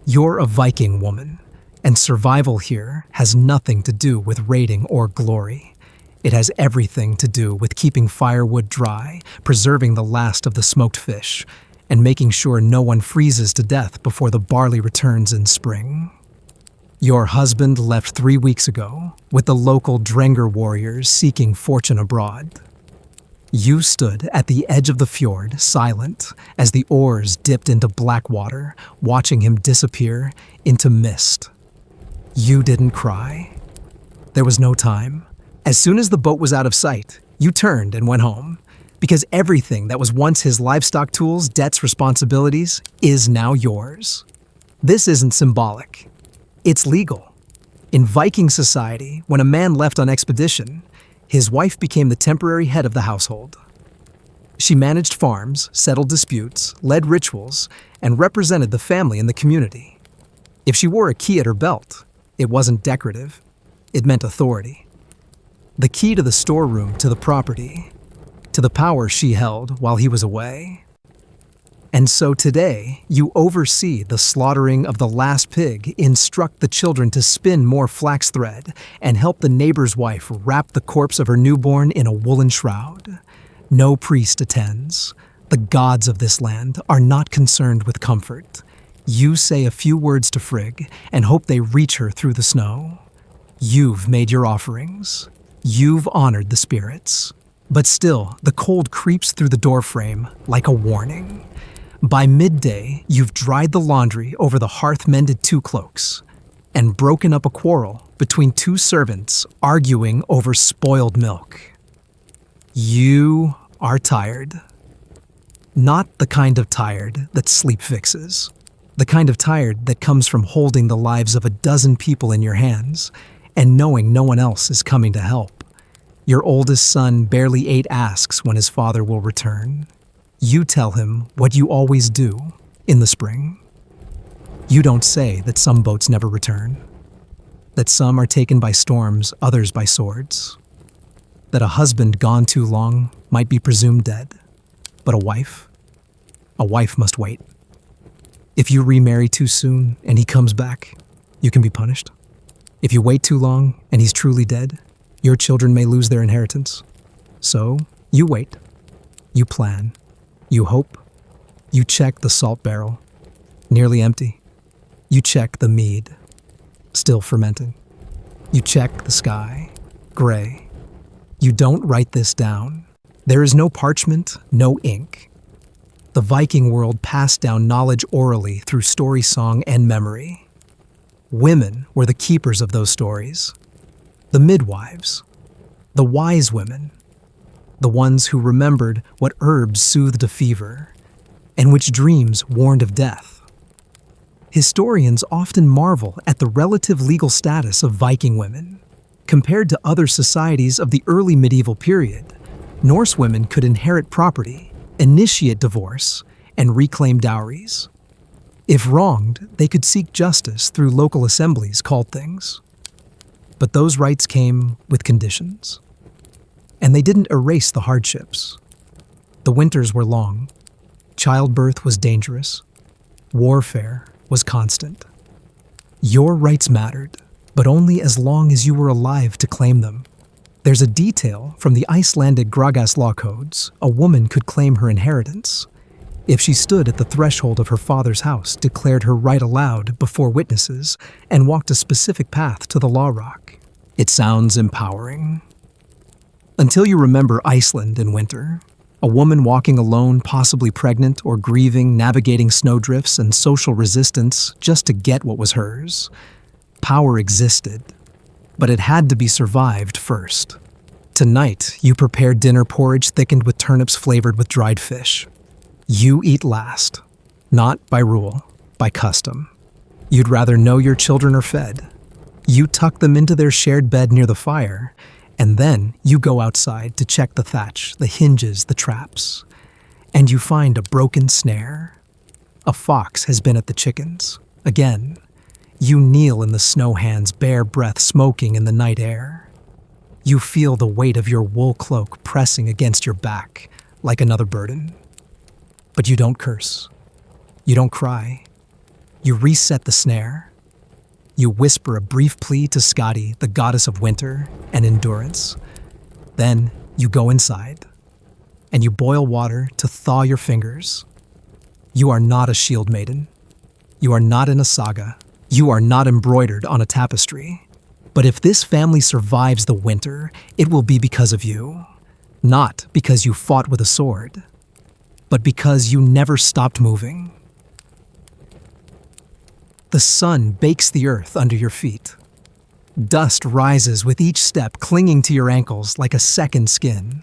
You're a Viking woman, and survival here has nothing to do with raiding or glory. It has everything to do with keeping firewood dry, preserving the last of the smoked fish, and making sure no one freezes to death before the barley returns in spring. Your husband left 3 weeks ago, with the local Drenger warriors seeking fortune abroad. You stood at the edge of the fjord, silent, as the oars dipped into black water, watching him disappear into mist. You didn't cry. There was no time. As soon as the boat was out of sight, you turned and went home, because everything that was once his livestock tools, debts, responsibilities, is now yours. This isn't symbolic. It's legal. In Viking society, when a man left on expedition, his wife became the temporary head of the household. She managed farms, settled disputes, led rituals, and represented the family in the community. If she wore a key at her belt, it wasn't decorative. It meant authority. The key to the storeroom, to the property, to the power she held while he was away. And so today, you oversee the slaughtering of the last pig, instruct the children to spin more flax thread, and help the neighbor's wife wrap the corpse of her newborn in a woolen shroud. No priest attends. The gods of this land are not concerned with comfort. You say a few words to Frigg and hope they reach her through the snow. You've made your offerings. You've honored the spirits. But still, the cold creeps through the doorframe like a warning. By midday, you've dried the laundry over the hearth, mended 2 cloaks, and broken up a quarrel between 2 servants arguing over spoiled milk. You are tired. Not the kind of tired that sleep fixes. The kind of tired that comes from holding the lives of a dozen people in your hands and knowing no one else is coming to help. Your oldest son barely 8 asks when his father will return. You tell him what you always do in the spring. You don't say that some boats never return, that some are taken by storms, others by swords, that a husband gone too long might be presumed dead, but a wife must wait. If you remarry too soon and he comes back, you can be punished. If you wait too long and he's truly dead, your children may lose their inheritance. So you wait, you plan, you hope, you check the salt barrel, nearly empty. You check the mead, still fermenting. You check the sky, gray. You don't write this down. There is no parchment, no ink. The Viking world passed down knowledge orally through story song and memory. Women were the keepers of those stories, the midwives, the wise women, the ones who remembered what herbs soothed a fever, and which dreams warned of death. Historians often marvel at the relative legal status of Viking women. Compared to other societies of the early medieval period, Norse women could inherit property, initiate divorce, and reclaim dowries. If wronged, they could seek justice through local assemblies called things. But those rights came with conditions. And they didn't erase the hardships. The winters were long. Childbirth was dangerous. Warfare was constant. Your rights mattered, but only as long as you were alive to claim them. There's a detail from the Icelandic Gragas law codes: a woman could claim her inheritance if she stood at the threshold of her father's house, declared her right aloud before witnesses, and walked a specific path to the law rock. It sounds empowering. Until you remember Iceland in winter, a woman walking alone, possibly pregnant or grieving, navigating snowdrifts and social resistance just to get what was hers. Power existed, but it had to be survived first. Tonight, you prepare dinner porridge thickened with turnips flavored with dried fish. You eat last, not by rule, by custom. You'd rather know your children are fed. You tuck them into their shared bed near the fire, And then you go outside to check the thatch, the hinges, the traps. And you find a broken snare. A fox has been at the chickens. Again, you kneel in the snow hand's bare breath smoking in the night air. You feel the weight of your wool cloak pressing against your back like another burden. But you don't curse. You don't cry. You reset the snare. You whisper a brief plea to Scotty, the goddess of winter and endurance. Then you go inside, and you boil water to thaw your fingers. You are not a shield maiden. You are not in a saga. You are not embroidered on a tapestry. But if this family survives the winter, it will be because of you. Not because you fought with a sword, but because you never stopped moving. The sun bakes the earth under your feet. Dust rises with each step, clinging to your ankles like a second skin.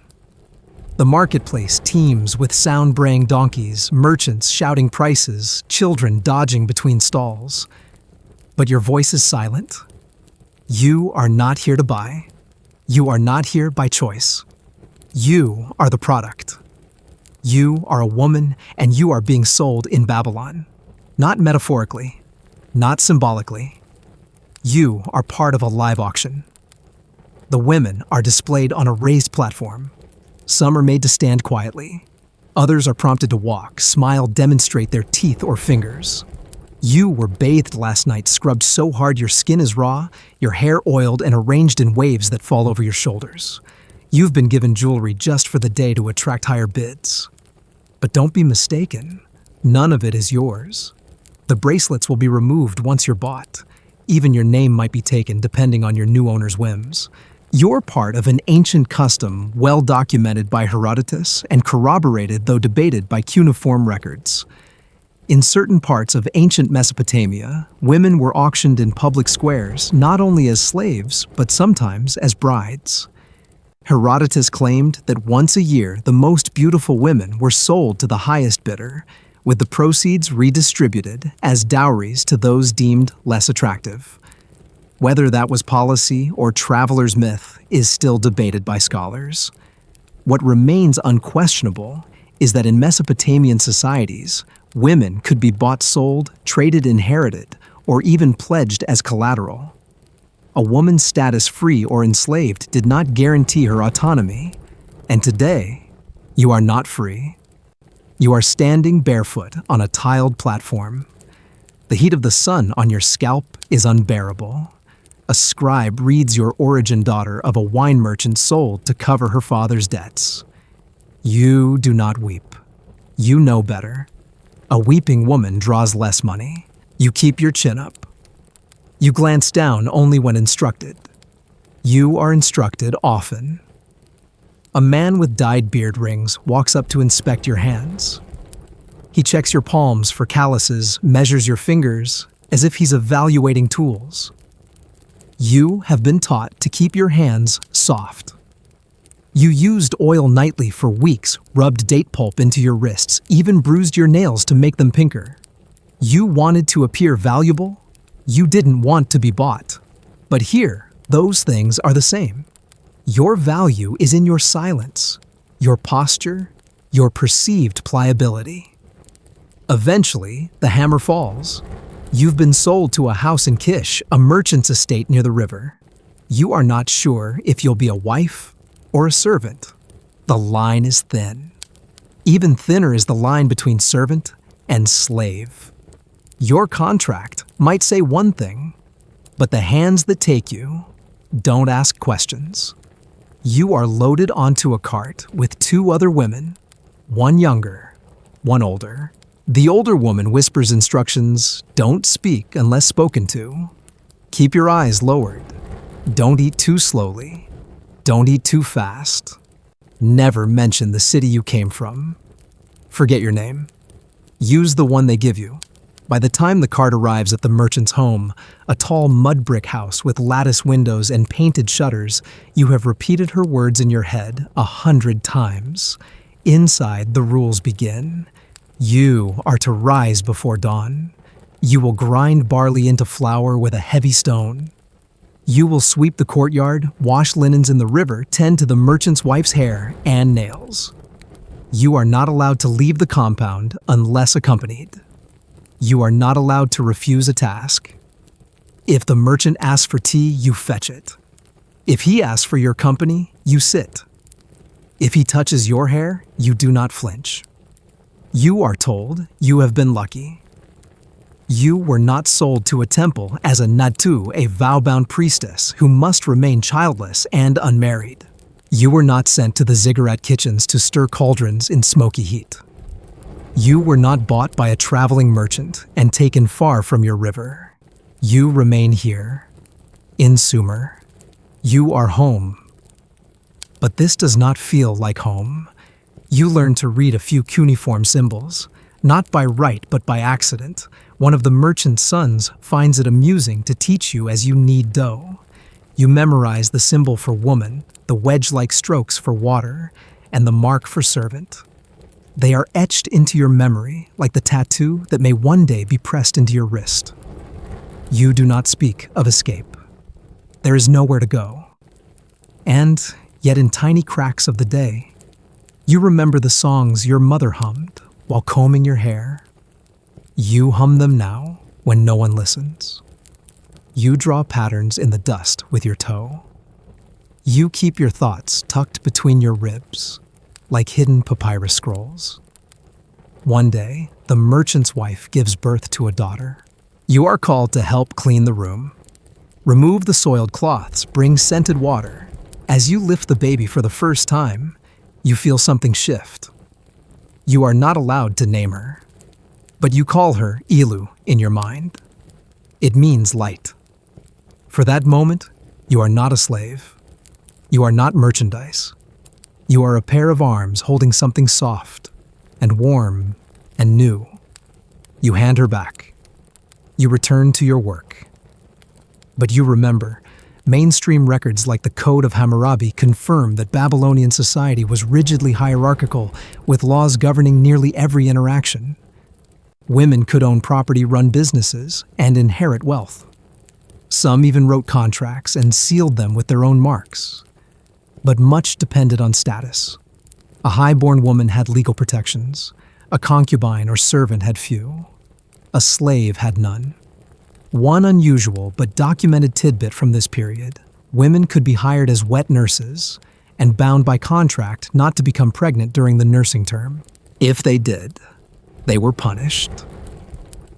The marketplace teems with sound-braying donkeys, merchants shouting prices, children dodging between stalls. But your voice is silent. You are not here to buy. You are not here by choice. You are the product. You are a woman, and you are being sold in Babylon. Not metaphorically, not symbolically. You are part of a live auction. The women are displayed on a raised platform. Some are made to stand quietly. Others are prompted to walk, smile, demonstrate their teeth or fingers. You were bathed last night, scrubbed so hard your skin is raw, your hair oiled and arranged in waves that fall over your shoulders. You've been given jewelry just for the day to attract higher bids. But don't be mistaken, none of it is yours. The bracelets will be removed once you're bought. Even your name might be taken depending on your new owner's whims. You're part of an ancient custom well documented by Herodotus and corroborated, though debated, by cuneiform records. In certain parts of ancient Mesopotamia, women were auctioned in public squares not only as slaves, but sometimes as brides. Herodotus claimed that once a year the most beautiful women were sold to the highest bidder, with the proceeds redistributed as dowries to those deemed less attractive. Whether that was policy or traveler's myth is still debated by scholars. What remains unquestionable is that in Mesopotamian societies, women could be bought, sold, traded, inherited, or even pledged as collateral. A woman's status, free or enslaved, did not guarantee her autonomy. And today, you are not free. You are standing barefoot on a tiled platform. The heat of the sun on your scalp is unbearable. A scribe reads your origin, daughter of a wine merchant sold to cover her father's debts. You do not weep. You know better. A weeping woman draws less money. You keep your chin up. You glance down only when instructed. You are instructed often. A man with dyed beard rings walks up to inspect your hands. He checks your palms for calluses, measures your fingers, as if he's evaluating tools. You have been taught to keep your hands soft. You used oil nightly for weeks, rubbed date pulp into your wrists, even bruised your nails to make them pinker. You wanted to appear valuable. You didn't want to be bought. But here, those things are the same. Your value is in your silence, your posture, your perceived pliability. Eventually, the hammer falls. You've been sold to a house in Kish, a merchant's estate near the river. You are not sure if you'll be a wife or a servant. The line is thin. Even thinner is the line between servant and slave. Your contract might say one thing, but the hands that take you don't ask questions. You are loaded onto a cart with two other women, one younger, one older. The older woman whispers instructions: don't speak unless spoken to. Keep your eyes lowered. Don't eat too slowly. Don't eat too fast. Never mention the city you came from. Forget your name. Use the one they give you. By the time the cart arrives at the merchant's home, a tall mud brick house with lattice windows and painted shutters, you have repeated her words in your head 100 times. Inside, the rules begin. You are to rise before dawn. You will grind barley into flour with a heavy stone. You will sweep the courtyard, wash linens in the river, tend to the merchant's wife's hair and nails. You are not allowed to leave the compound unless accompanied. You are not allowed to refuse a task. If the merchant asks for tea, you fetch it. If he asks for your company, you sit. If he touches your hair, you do not flinch. You are told you have been lucky. You were not sold to a temple as a natu, a vow-bound priestess who must remain childless and unmarried. You were not sent to the ziggurat kitchens to stir cauldrons in smoky heat. You were not bought by a traveling merchant and taken far from your river. You remain here, in Sumer. You are home. But this does not feel like home. You learn to read a few cuneiform symbols, not by right but by accident. One of the merchant's sons finds it amusing to teach you as you knead dough. You memorize the symbol for woman, the wedge-like strokes for water, and the mark for servant. They are etched into your memory like the tattoo that may one day be pressed into your wrist. You do not speak of escape. There is nowhere to go. And yet in tiny cracks of the day, you remember the songs your mother hummed while combing your hair. You hum them now when no one listens. You draw patterns in the dust with your toe. You keep your thoughts tucked between your ribs, like hidden papyrus scrolls. One day, the merchant's wife gives birth to a daughter. You are called to help clean the room. Remove the soiled cloths, bring scented water. As you lift the baby for the first time, you feel something shift. You are not allowed to name her, but you call her Ilu in your mind. It means light. For that moment, you are not a slave. You are not merchandise. You are a pair of arms holding something soft and warm and new. You hand her back. You return to your work. But you remember, mainstream records like the Code of Hammurabi confirm that Babylonian society was rigidly hierarchical, with laws governing nearly every interaction. Women could own property, run businesses, and inherit wealth. Some even wrote contracts and sealed them with their own marks. But much depended on status. A high-born woman had legal protections. A concubine or servant had few. A slave had none. One unusual but documented tidbit from this period: women could be hired as wet nurses and bound by contract not to become pregnant during the nursing term. If they did, they were punished.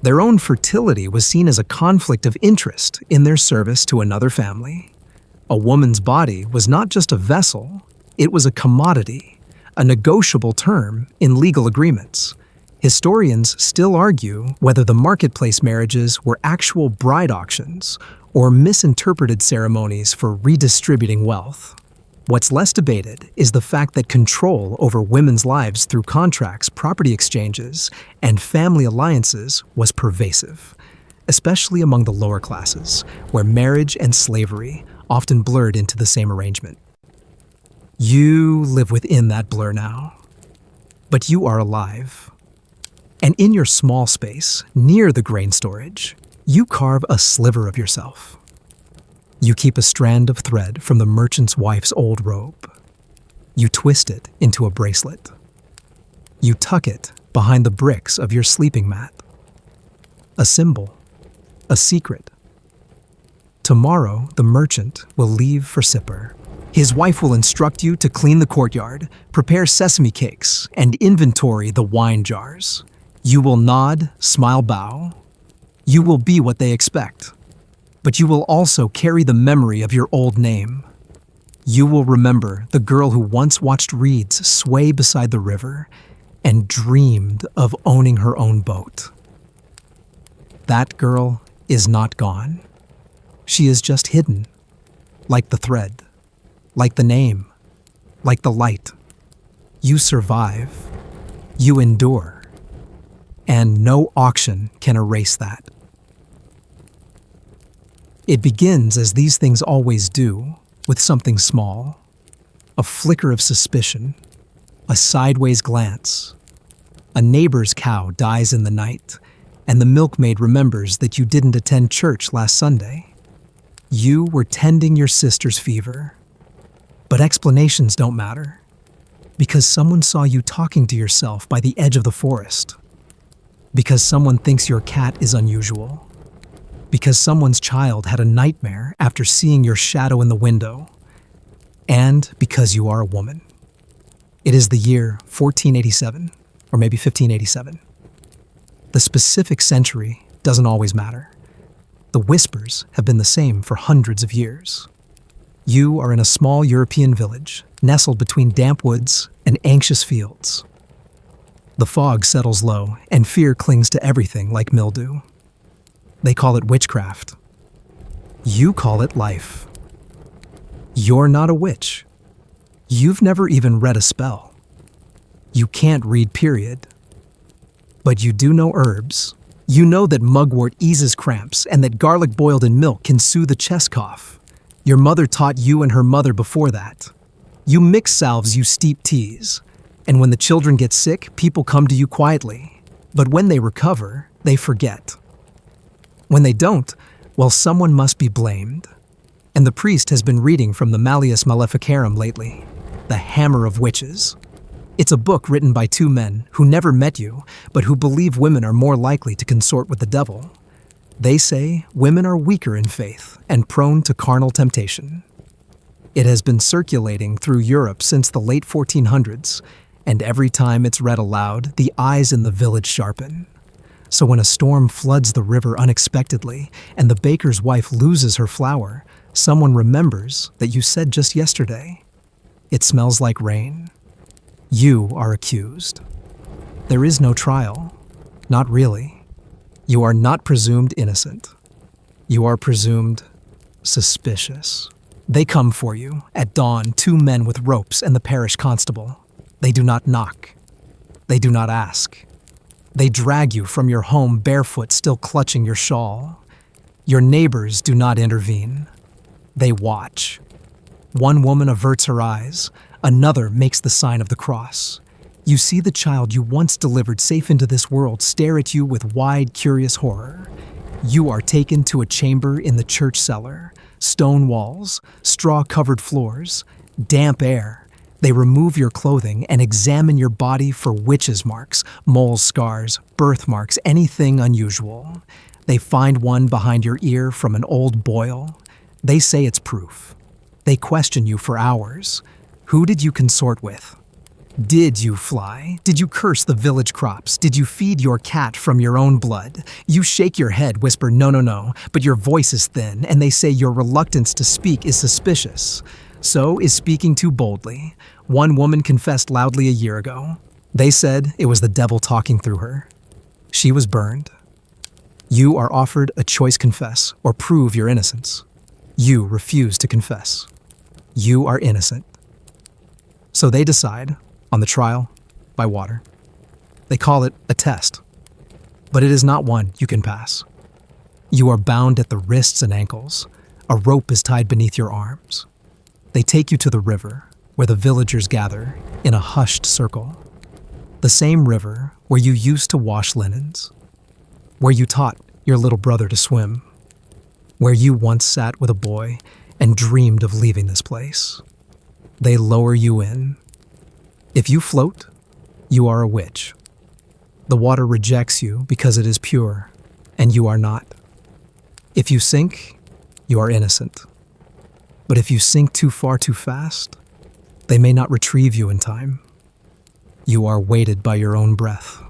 Their own fertility was seen as a conflict of interest in their service to another family. A woman's body was not just a vessel, it was a commodity, a negotiable term in legal agreements. Historians still argue whether the marketplace marriages were actual bride auctions or misinterpreted ceremonies for redistributing wealth. What's less debated is the fact that control over women's lives through contracts, property exchanges, and family alliances was pervasive, especially among the lower classes, where marriage and slavery often blurred into the same arrangement. You live within that blur now, but you are alive. And in your small space, near the grain storage, you carve a sliver of yourself. You keep a strand of thread from the merchant's wife's old robe. You twist it into a bracelet. You tuck it behind the bricks of your sleeping mat. A symbol, a secret. Tomorrow, the merchant will leave for Sippar. His wife will instruct you to clean the courtyard, prepare sesame cakes, and inventory the wine jars. You will nod, smile, bow. You will be what they expect. But you will also carry the memory of your old name. You will remember the girl who once watched reeds sway beside the river and dreamed of owning her own boat. That girl is not gone. She is just hidden, like the thread, like the name, like the light. You survive. You endure. And no auction can erase that. It begins, as these things always do, with something small. A flicker of suspicion, a sideways glance. A neighbor's cow dies in the night, and the milkmaid remembers that you didn't attend church last Sunday. You were tending your sister's fever. But explanations don't matter, because someone saw you talking to yourself by the edge of the forest, because someone thinks your cat is unusual, because someone's child had a nightmare after seeing your shadow in the window, and because you are a woman. It is the year 1487, or maybe 1587. The specific century doesn't always matter. The whispers have been the same for hundreds of years. You are in a small European village, nestled between damp woods and anxious fields. The fog settles low, and fear clings to everything like mildew. They call it witchcraft. You call it life. You're not a witch. You've never even read a spell. You can't read, period. But you do know herbs. You know that mugwort eases cramps and that garlic boiled in milk can soothe a chest cough. Your mother taught you and her mother before that. You mix salves, you steep teas. And when the children get sick, people come to you quietly. But when they recover, they forget. When they don't, well, someone must be blamed. And the priest has been reading from the Malleus Maleficarum lately, the Hammer of Witches. It's a book written by two men who never met you, but who believe women are more likely to consort with the devil. They say women are weaker in faith and prone to carnal temptation. It has been circulating through Europe since the late 1400s, and every time it's read aloud, the eyes in the village sharpen. So when a storm floods the river unexpectedly and the baker's wife loses her flour, someone remembers that you said just yesterday, "It smells like rain." You are accused. There is no trial. Not really. You are not presumed innocent. You are presumed suspicious. They come for you, at dawn, two men with ropes and the parish constable. They do not knock. They do not ask. They drag you from your home barefoot, still clutching your shawl. Your neighbors do not intervene. They watch. One woman averts her eyes. Another makes the sign of the cross. You see the child you once delivered safe into this world stare at you with wide, curious horror. You are taken to a chamber in the church cellar. Stone walls, straw-covered floors, damp air. They remove your clothing and examine your body for witches' marks, mole scars, birthmarks, anything unusual. They find one behind your ear from an old boil. They say it's proof. They question you for hours. Who did you consort with? Did you fly? Did you curse the village crops? Did you feed your cat from your own blood? You shake your head, whisper, "No, no, no," but your voice is thin, and they say your reluctance to speak is suspicious. So is speaking too boldly. One woman confessed loudly a year ago. They said it was the devil talking through her. She was burned. You are offered a choice: confess or prove your innocence. You refuse to confess. You are innocent. So they decide on the trial by water. They call it a test, but it is not one you can pass. You are bound at the wrists and ankles. A rope is tied beneath your arms. They take you to the river, where the villagers gather in a hushed circle. The same river where you used to wash linens, where you taught your little brother to swim, where you once sat with a boy and dreamed of leaving this place. They lower you in. If you float, you are a witch. The water rejects you because it is pure, and you are not. If you sink, you are innocent. But if you sink too far too fast, they may not retrieve you in time. You are weighted by your own breath.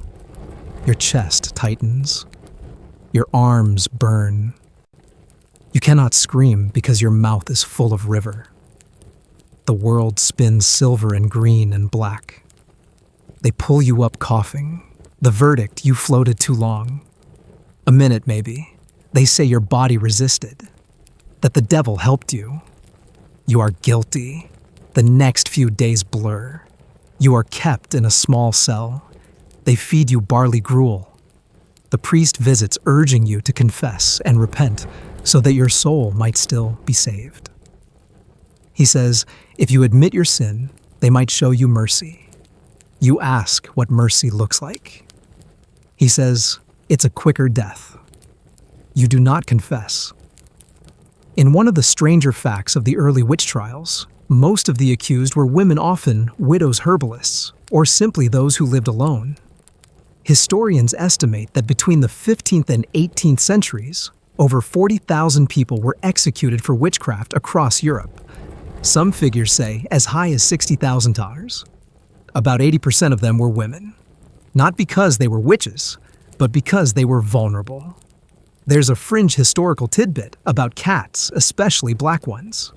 Your chest tightens. Your arms burn. You cannot scream because your mouth is full of river. The world spins silver and green and black. They pull you up coughing. The verdict: you floated too long. A minute, maybe. They say your body resisted, that the devil helped you. You are guilty. The next few days blur. You are kept in a small cell. They feed you barley gruel. The priest visits, urging you to confess and repent so that your soul might still be saved. He says, if you admit your sin, they might show you mercy. You ask what mercy looks like. He says, it's a quicker death. You do not confess. In one of the stranger facts of the early witch trials, most of the accused were women, often widows herbalists, or simply those who lived alone. Historians estimate that between the 15th and 18th centuries, over 40,000 people were executed for witchcraft across Europe. Some figures say as high as 60,000 daughters. About 80% of them were women. Not because they were witches, but because they were vulnerable. There's a fringe historical tidbit about cats, especially black ones.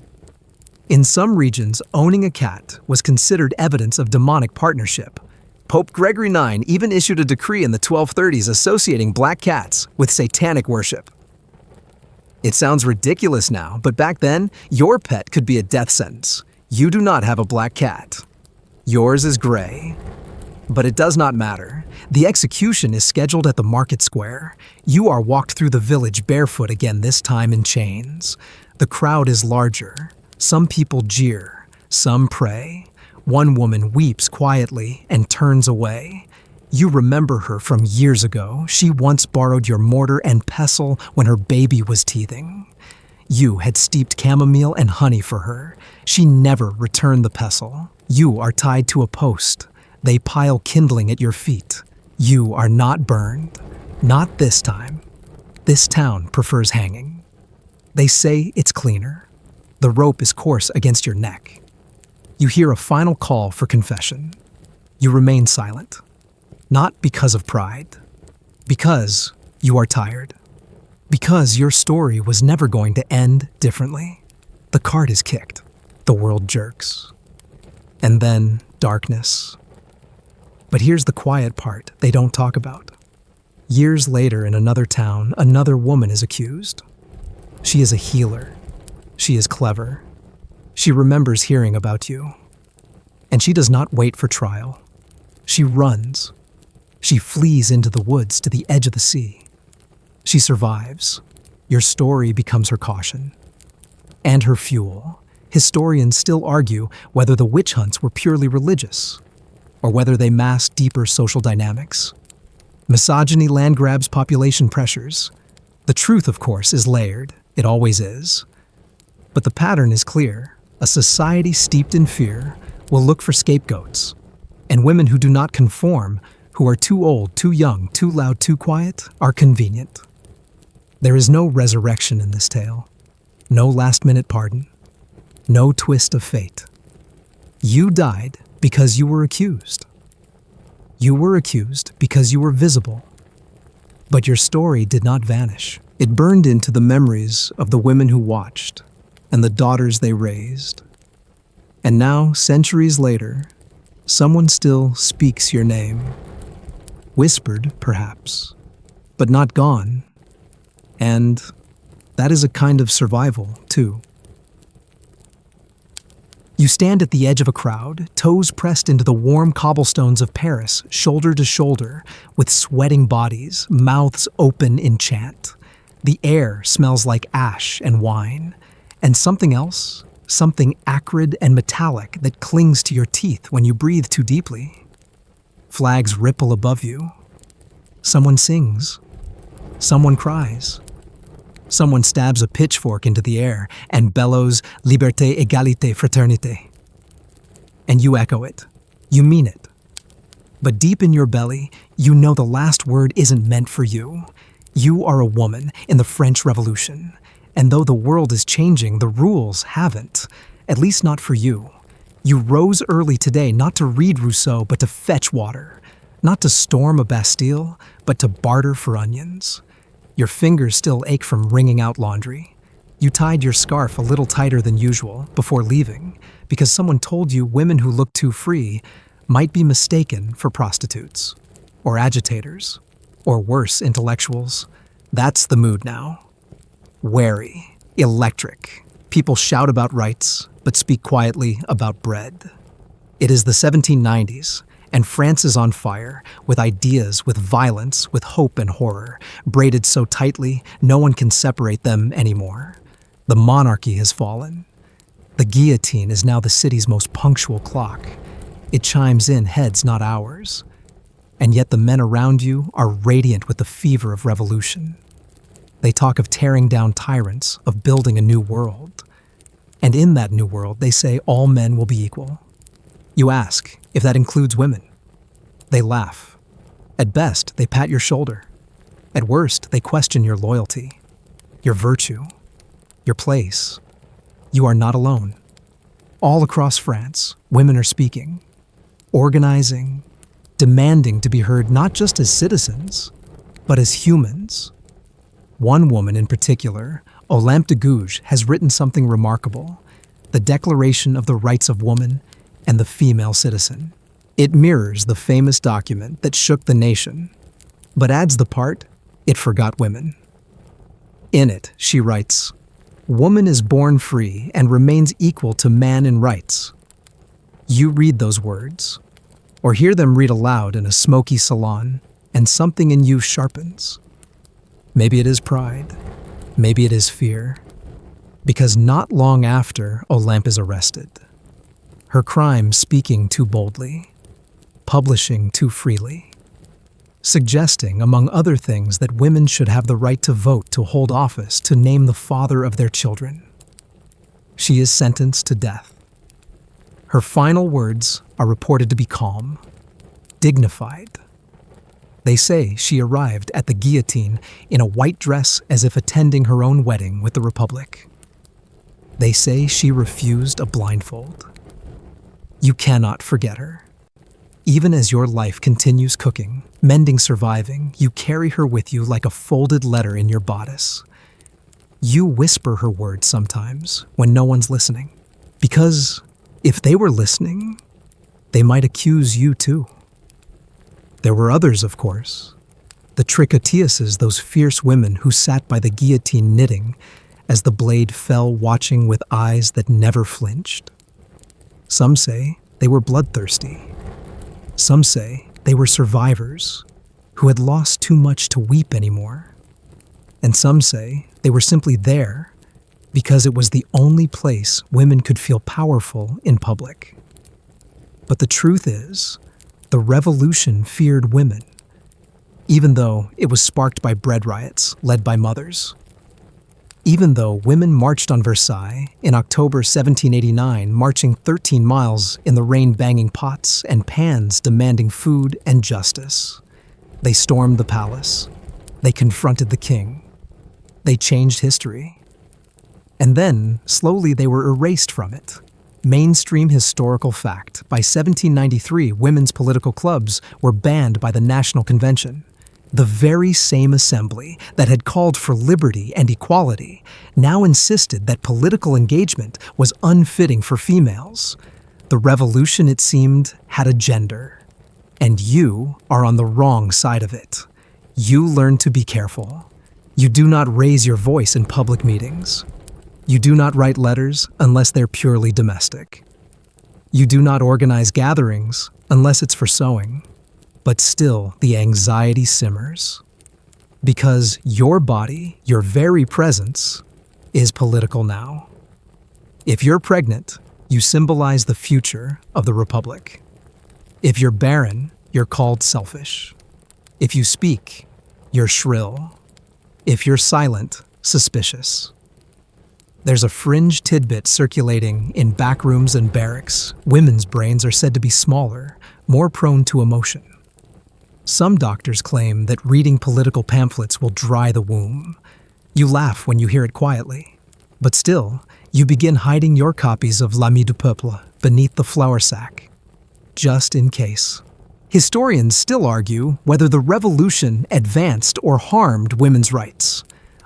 In some regions, owning a cat was considered evidence of demonic partnership. Pope Gregory IX even issued a decree in the 1230s associating black cats with satanic worship. It sounds ridiculous now, but back then, your pet could be a death sentence. You do not have a black cat. Yours is gray. But it does not matter. The execution is scheduled at the market square. You are walked through the village barefoot again, this time in chains. The crowd is larger. Some people jeer. Some pray. One woman weeps quietly and turns away. You remember her from years ago. She once borrowed your mortar and pestle when her baby was teething. You had steeped chamomile and honey for her. She never returned the pestle. You are tied to a post. They pile kindling at your feet. You are not burned. Not this time. This town prefers hanging. They say it's cleaner. The rope is coarse against your neck. You hear a final call for confession. You remain silent. Not because of pride. Because you are tired. Because your story was never going to end differently. The card is kicked. The world jerks. And then darkness. But here's the quiet part they don't talk about. Years later, in another town, another woman is accused. She is a healer. She is clever. She remembers hearing about you. And she does not wait for trial. She runs. She flees into the woods to the edge of the sea. She survives. Your story becomes her caution. And her fuel. Historians still argue whether the witch hunts were purely religious, or whether they masked deeper social dynamics. Misogyny land grabs population pressures. The truth, of course, is layered. It always is. But the pattern is clear. A society steeped in fear will look for scapegoats. And women who do not conform, who are too old, too young, too loud, too quiet, are convenient. There is no resurrection in this tale. No last-minute pardon. No twist of fate. You died because you were accused. You were accused because you were visible. But your story did not vanish. It burned into the memories of the women who watched and the daughters they raised. And now, centuries later, someone still speaks your name. Whispered, perhaps, but not gone. And that is a kind of survival, too. You stand at the edge of a crowd, toes pressed into the warm cobblestones of Paris, shoulder to shoulder, with sweating bodies, mouths open in chant. The air smells like ash and wine, and something else, something acrid and metallic that clings to your teeth when you breathe too deeply. Flags ripple above you. Someone sings. Someone cries. Someone stabs a pitchfork into the air and bellows "Liberté, égalité, fraternité." And you echo it. You mean it. But deep in your belly, you know the last word isn't meant for you. You are a woman in the French Revolution. And though the world is changing, the rules haven't. At least not for you. You rose early today not to read Rousseau, but to fetch water. Not to storm a Bastille, but to barter for onions. Your fingers still ache from wringing out laundry. You tied your scarf a little tighter than usual before leaving because someone told you women who look too free might be mistaken for prostitutes, or agitators, or worse, intellectuals. That's the mood now. Wary, electric. People shout about rights, but speak quietly about bread. It is the 1790s. And France is on fire, with ideas, with violence, with hope and horror, braided so tightly no one can separate them anymore. The monarchy has fallen. The guillotine is now the city's most punctual clock. It chimes in heads, not hours. And yet the men around you are radiant with the fever of revolution. They talk of tearing down tyrants, of building a new world. And in that new world, they say all men will be equal. You ask if that includes women. They laugh. At best, they pat your shoulder. At worst, they question your loyalty, your virtue, your place. You are not alone. All across France, women are speaking, organizing, demanding to be heard not just as citizens, but as humans. One woman in particular, Olympe de Gouges, has written something remarkable, the Declaration of the Rights of Woman and the Female Citizen. It mirrors the famous document that shook the nation, but adds the part, it forgot women. In it, she writes, "Woman is born free and remains equal to man in rights." You read those words, or hear them read aloud in a smoky salon, and something in you sharpens. Maybe it is pride, maybe it is fear, because not long after, Olympe is arrested. Her crime speaking too boldly, publishing too freely, suggesting, among other things, that women should have the right to vote, to hold office, to name the father of their children. She is sentenced to death. Her final words are reported to be calm, dignified. They say she arrived at the guillotine in a white dress as if attending her own wedding with the Republic. They say she refused a blindfold. You cannot forget her. Even as your life continues cooking, mending, surviving, you carry her with you like a folded letter in your bodice. You whisper her words sometimes when no one's listening, because if they were listening, they might accuse you too. There were others, of course, the tricoteuses, those fierce women who sat by the guillotine knitting as the blade fell, watching with eyes that never flinched. Some say they were bloodthirsty. Some say they were survivors who had lost too much to weep anymore. And some say they were simply there because it was the only place women could feel powerful in public. But the truth is, the revolution feared women, even though it was sparked by bread riots led by mothers. Even though women marched on Versailles in October 1789, marching 13 miles in the rain, banging pots and pans, demanding food and justice. They stormed the palace. They confronted the king. They changed history. And then, slowly, they were erased from it. Mainstream historical fact. By 1793, women's political clubs were banned by the National Convention. The very same assembly that had called for liberty and equality now insisted that political engagement was unfitting for females. The revolution, it seemed, had a gender. And you are on the wrong side of it. You learn to be careful. You do not raise your voice in public meetings. You do not write letters unless they're purely domestic. You do not organize gatherings unless it's for sewing. But still, the anxiety simmers. Because your body, your very presence, is political now. If you're pregnant, you symbolize the future of the Republic. If you're barren, you're called selfish. If you speak, you're shrill. If you're silent, suspicious. There's a fringe tidbit circulating in back rooms and barracks. Women's brains are said to be smaller, more prone to emotion. Some doctors claim that reading political pamphlets will dry the womb. You laugh when you hear it quietly. But still, you begin hiding your copies of L'Ami du Peuple beneath the flour sack, just in case. Historians still argue whether the revolution advanced or harmed women's rights.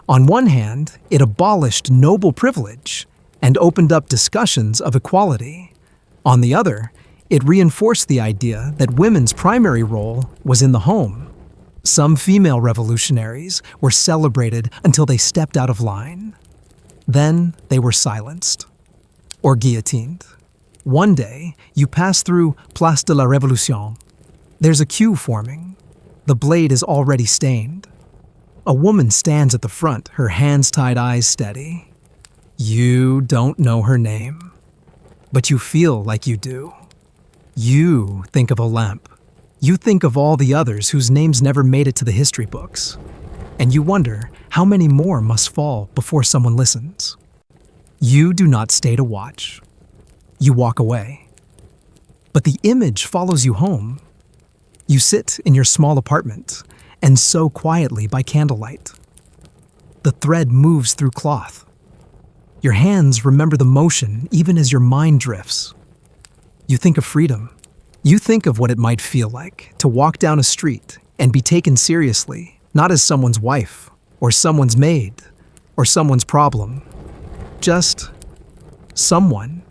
On one hand, it abolished noble privilege and opened up discussions of equality. On the other, it reinforced the idea that women's primary role was in the home. Some female revolutionaries were celebrated until they stepped out of line. Then they were silenced or guillotined. One day, you pass through Place de la Révolution. There's a queue forming. The blade is already stained. A woman stands at the front, her hands tied, eyes steady. You don't know her name, but you feel like you do. You think of Olympe. You think of all the others whose names never made it to the history books. And you wonder How many more must fall before someone listens? You do not stay to watch. You walk away. But the image follows you home. You sit in your small apartment and sew quietly by candlelight. The thread moves through cloth. Your hands remember the motion even as your mind drifts. You think of freedom. You think of what it might feel like to walk down a street and be taken seriously, not as someone's wife, or someone's maid, or someone's problem. Just someone.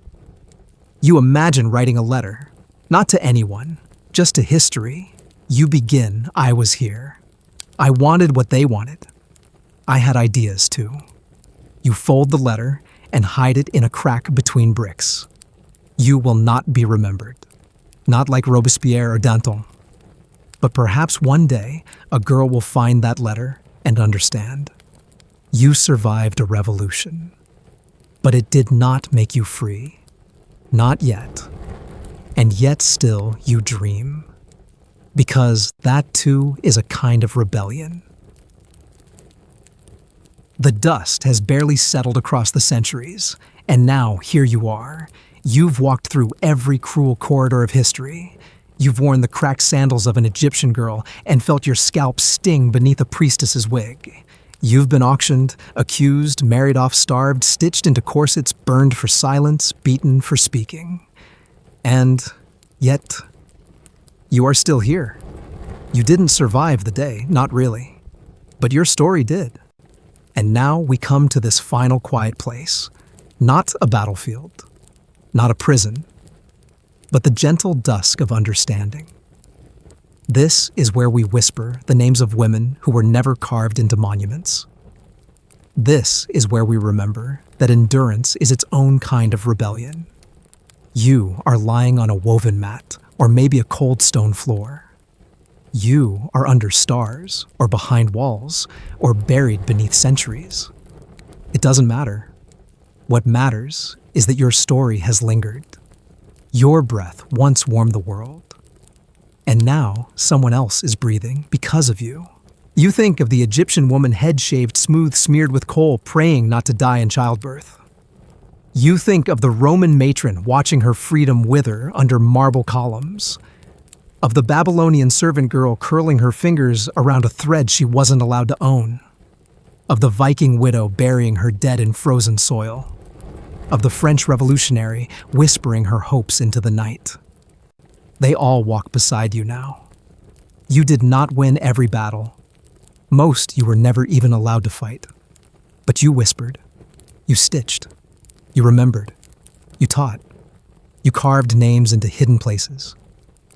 You imagine writing a letter, not to anyone, just to history. You begin, I was here. I wanted what they wanted. I had ideas too. You fold the letter and hide it in a crack between bricks. You will not be remembered. Not like Robespierre or Danton. But perhaps one day, a girl will find that letter and understand. You survived a revolution. But it did not make you free. Not yet. And yet still you dream. Because that too is a kind of rebellion. The dust has barely settled across the centuries, and now here you are. You've walked through every cruel corridor of history. You've worn the cracked sandals of an Egyptian girl and felt your scalp sting beneath a priestess's wig. You've been auctioned, accused, married off, starved, stitched into corsets, burned for silence, beaten for speaking. And yet, you are still here. You didn't survive the day, not really. But your story did. And now we come to this final quiet place. Not a battlefield, not a prison, but the gentle dusk of understanding. This is where we whisper the names of women who were never carved into monuments. This is where we remember that endurance is its own kind of rebellion. You are lying on a woven mat, or maybe a cold stone floor. You are under stars, or behind walls, or buried beneath centuries. It doesn't matter. What matters is that your story has lingered. Your breath once warmed the world. And now someone else is breathing because of you. You think of the Egyptian woman head shaved, smooth, smeared with coal, praying not to die in childbirth. You think of the Roman matron watching her freedom wither under marble columns. Of the Babylonian servant girl curling her fingers around a thread she wasn't allowed to own. Of the Viking widow burying her dead in frozen soil. Of the French revolutionary whispering her hopes into the night. They all walk beside you now. You did not win every battle. Most you were never even allowed to fight. But you whispered. You stitched. You remembered. You taught. You carved names into hidden places.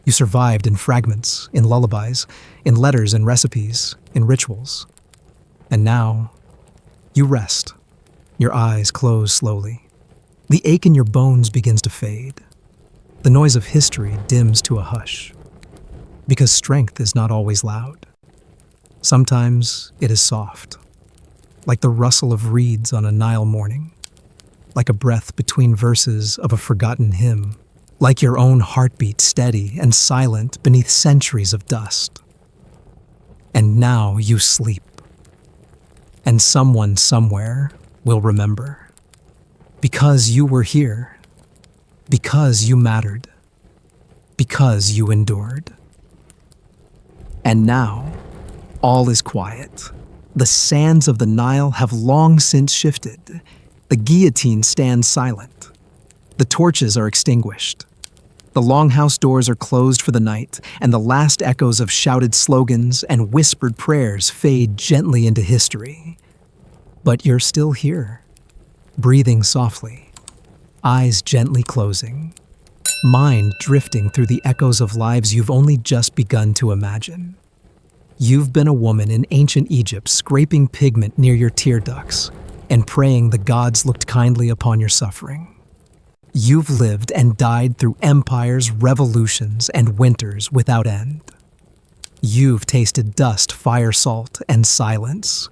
You survived in fragments, in lullabies, in letters and recipes, in rituals. And now, you rest. Your eyes close slowly. The ache in your bones begins to fade. The noise of history dims to a hush. Because strength is not always loud. Sometimes it is soft, like the rustle of reeds on a Nile morning, like a breath between verses of a forgotten hymn, like your own heartbeat steady and silent beneath centuries of dust. And now you sleep. And someone somewhere will remember. Because you were here. Because you mattered. Because you endured. And now, all is quiet. The sands of the Nile have long since shifted. The guillotine stands silent. The torches are extinguished. The longhouse doors are closed for the night, and the last echoes of shouted slogans and whispered prayers fade gently into history. But you're still here, breathing softly, eyes gently closing, mind drifting through the echoes of lives you've only just begun to imagine. You've been a woman in ancient Egypt scraping pigment near your tear ducts and praying the gods looked kindly upon your suffering. You've lived and died through empires, revolutions, and winters without end. You've tasted dust, fire, salt, and silence.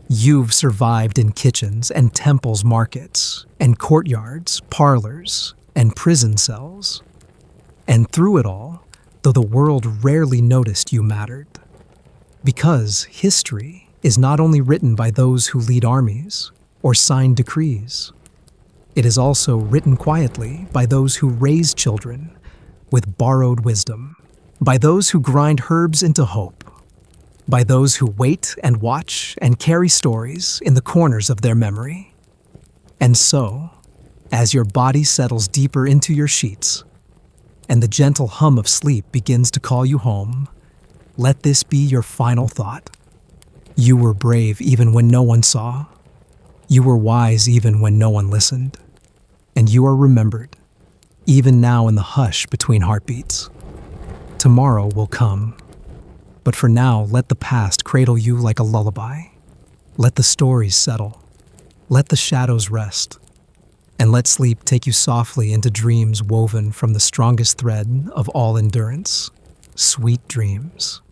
You've survived in kitchens and temples, markets, and courtyards, parlors, and prison cells. And through it all, though the world rarely noticed you mattered. Because history is not only written by those who lead armies or sign decrees. It is also written quietly by those who raise children with borrowed wisdom, by those who grind herbs into hope, by those who wait and watch and carry stories in the corners of their memory. And so, as your body settles deeper into your sheets, and the gentle hum of sleep begins to call you home, let this be your final thought. You were brave even when no one saw. You were wise even when no one listened. And you are remembered, even now in the hush between heartbeats. Tomorrow will come, but for now, let the past cradle you like a lullaby. Let the stories settle. Let the shadows rest. And let sleep take you softly into dreams woven from the strongest thread of all endurance. Sweet dreams.